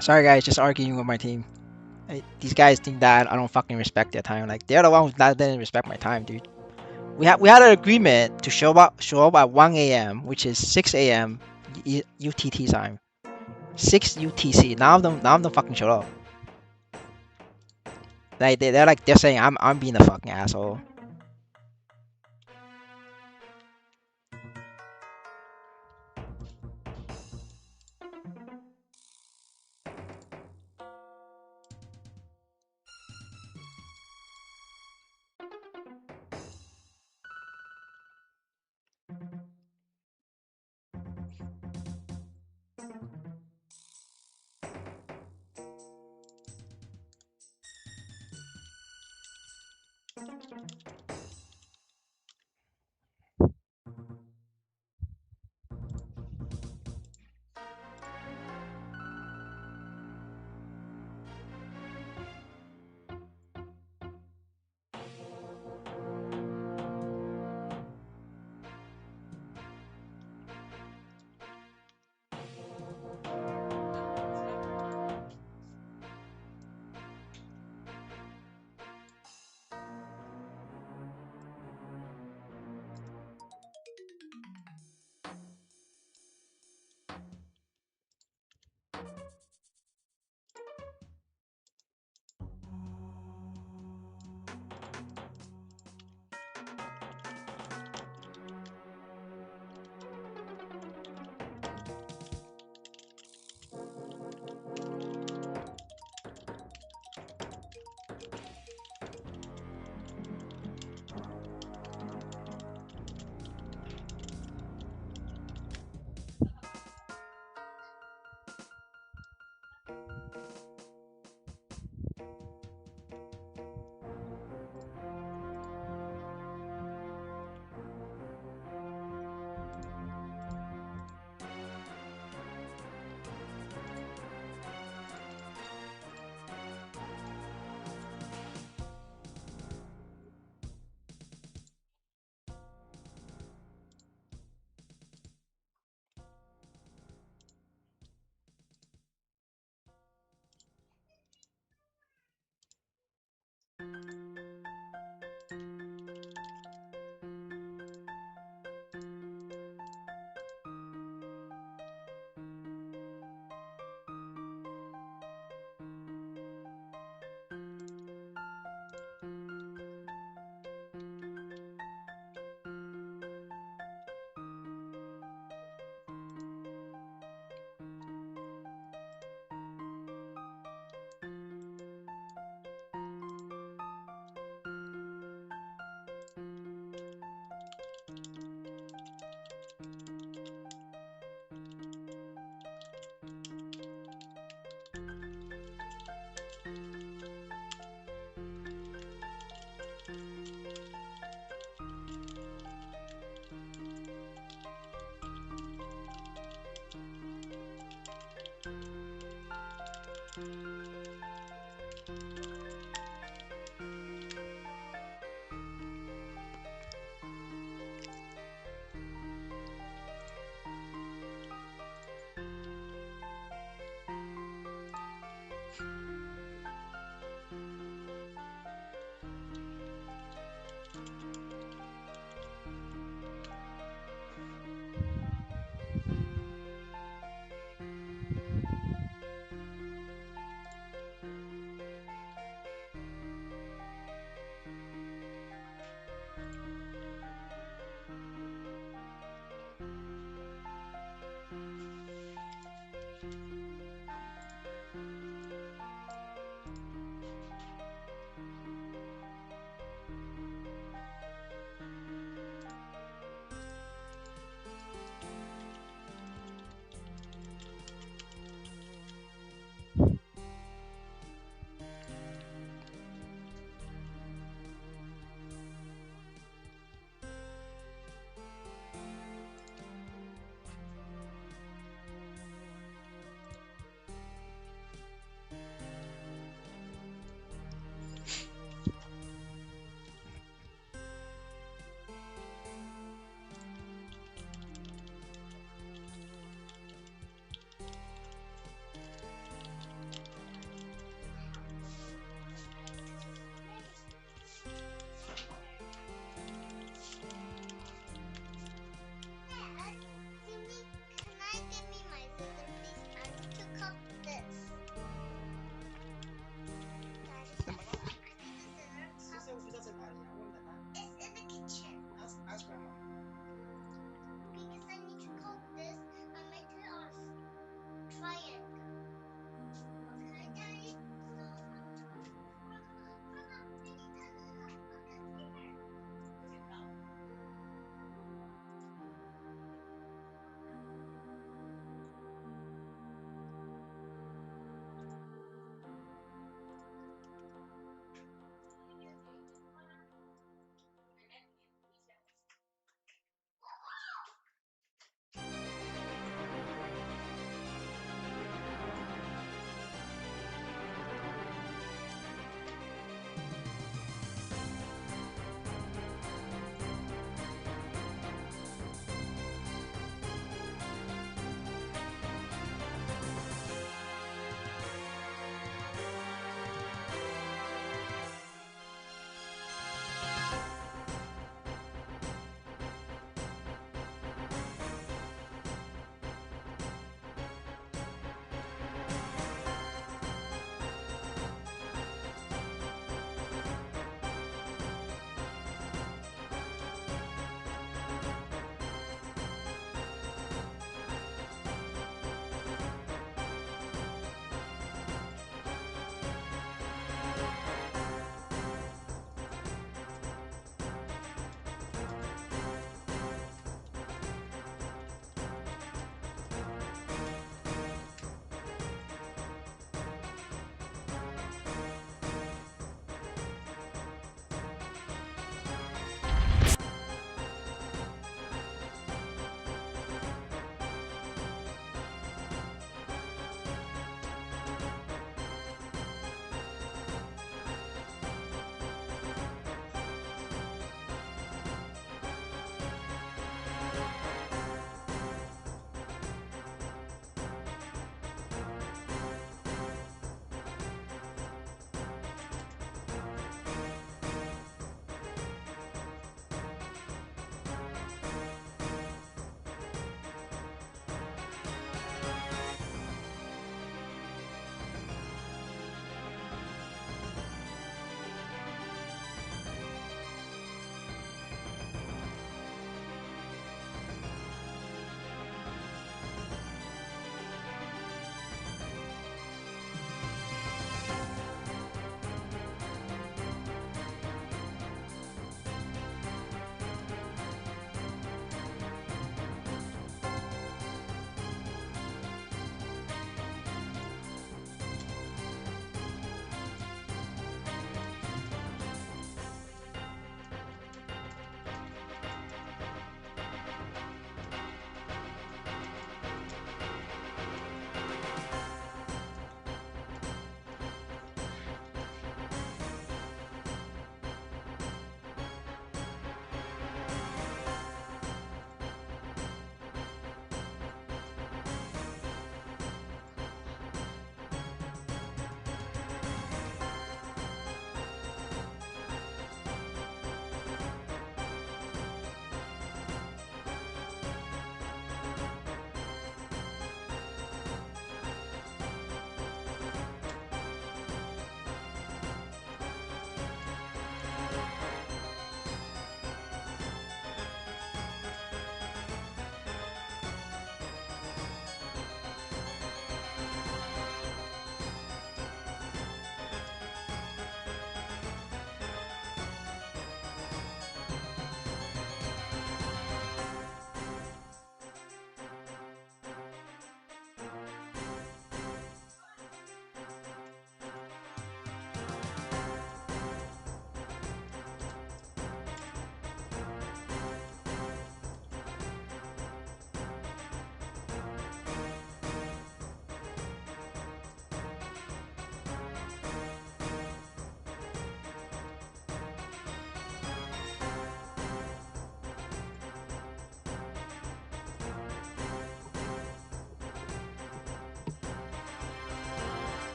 Sorry guys, just arguing with my team. These guys think that I don't fucking respect their time. Like they're the ones that didn't respect my time, dude. We had an agreement to show up at 1 a.m., which is 6 a.m. UTT time. 6 UTC. Now I'm the fucking show up. Like they're saying I'm being a fucking asshole.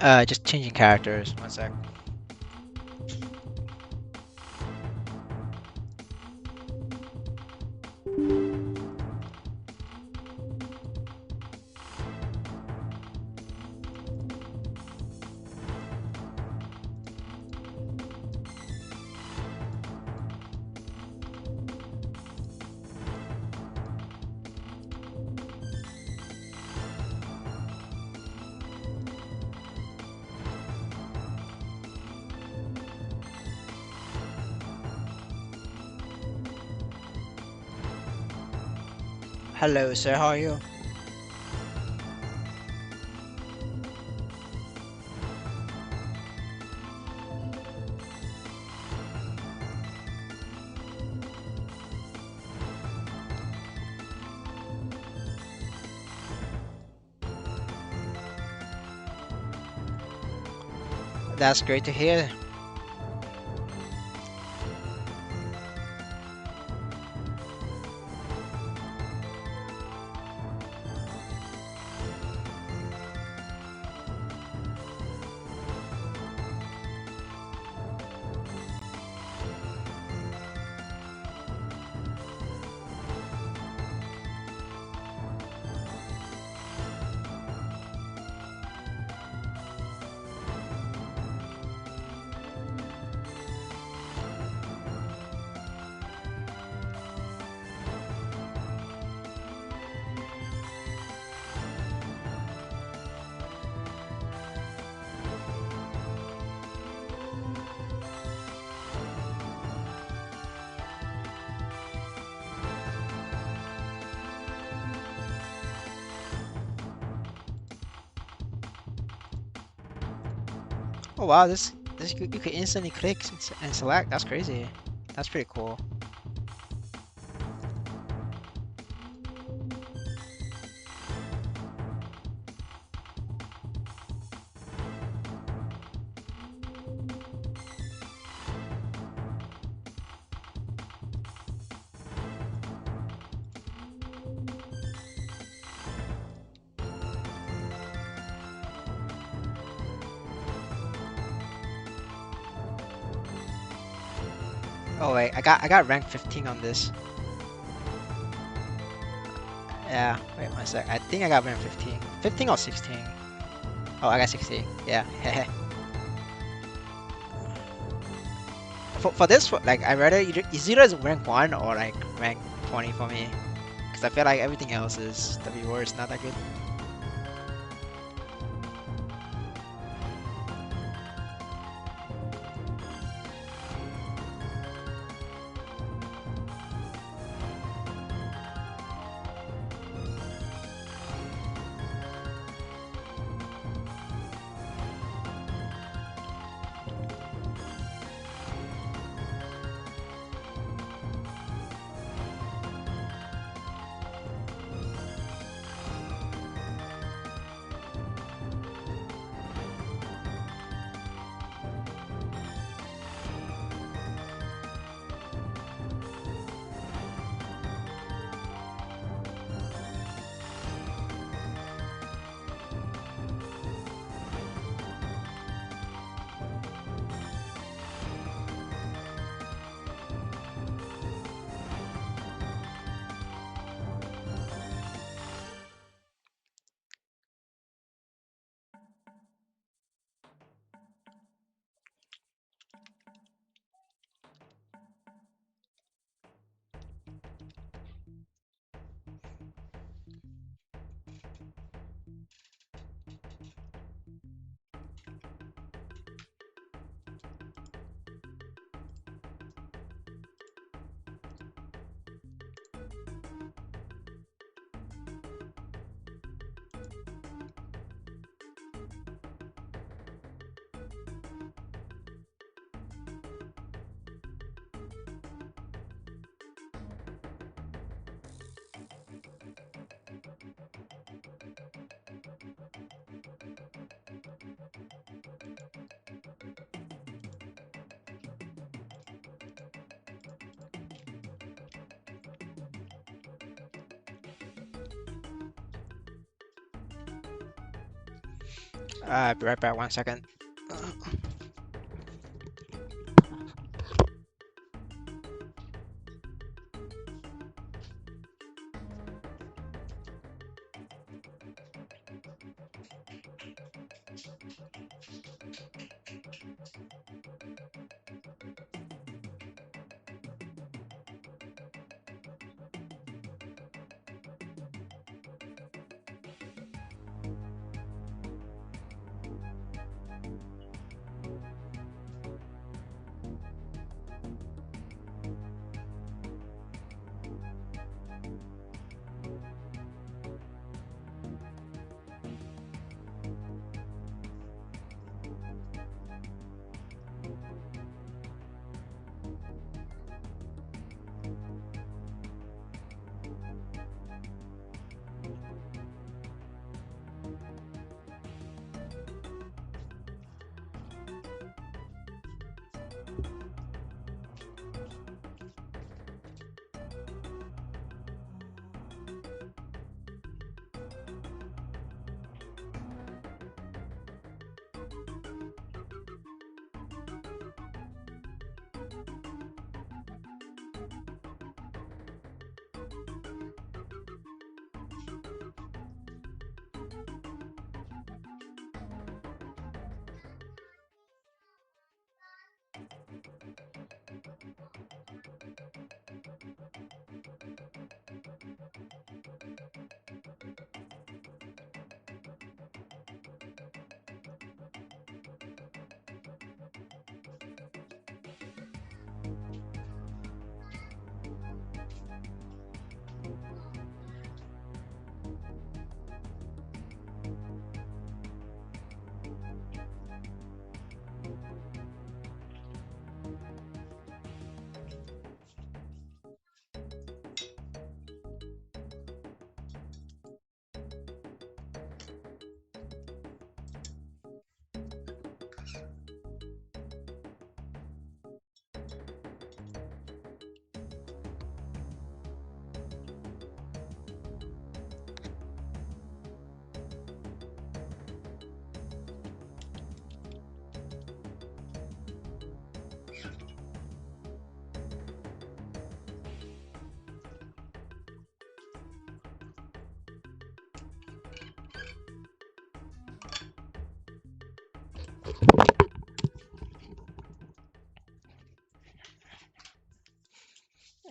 Just changing characters. One sec. Hello, sir. How are you? That's great to hear. Oh wow, this you could instantly click and select. That's crazy. That's pretty cool. Oh wait, I got rank 15 on this. Yeah, wait one sec. I think I got rank 15. 15 or 16? Oh, I got 16. Yeah. For this, like I rather it's either is rank 1 or like rank 20 for me, because I feel like everything else is the reward is not that good. Be right back. 1 second.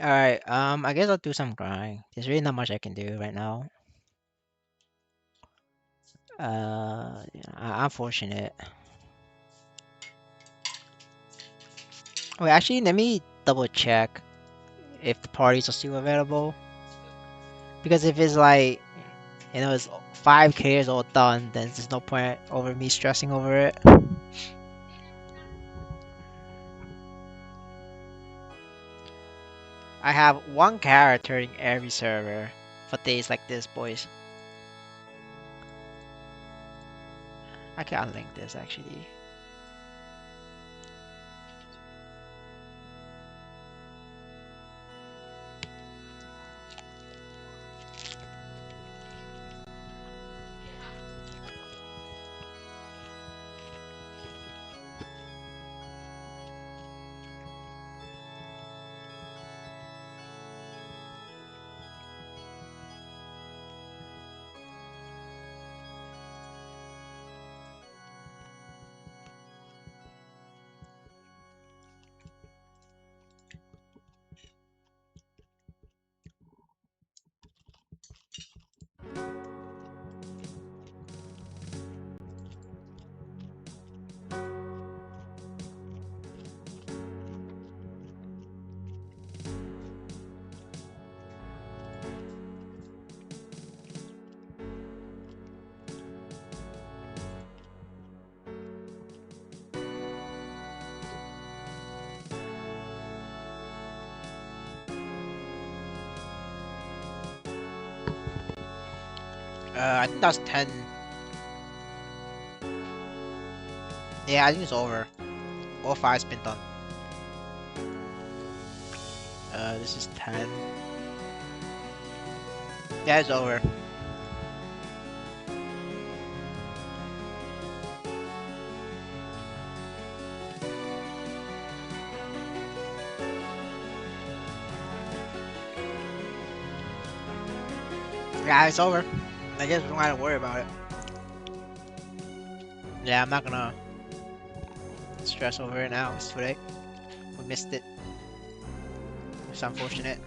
All right. I guess I'll do some grind. There's really not much I can do right now. Yeah, I'm fortunate. Wait, actually, let me double check if the parties are still available. Because if it's like, it's 5K is all done, then there's no point over me stressing over it. I have one character in every server for days like this, boys. I can unlink this actually. I think that's 10. Yeah, I think it's over. All 5's been done. This is 10. Yeah, it's over. Yeah, it's over. I guess we don't have to worry about it. Yeah, I'm not gonna stress over it now. It's too late. We missed it. It's unfortunate.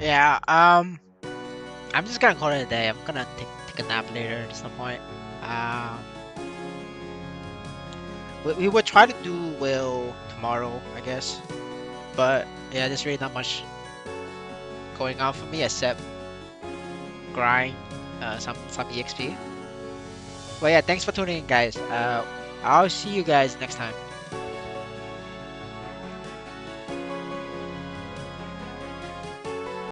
Yeah, I'm just gonna call it a day. I'm gonna take a nap later at some point. Um, we will try to do well tomorrow, I guess. But yeah, there's really not much going on for me except grind, some EXP. But yeah, thanks for tuning in, guys. I'll see you guys next time.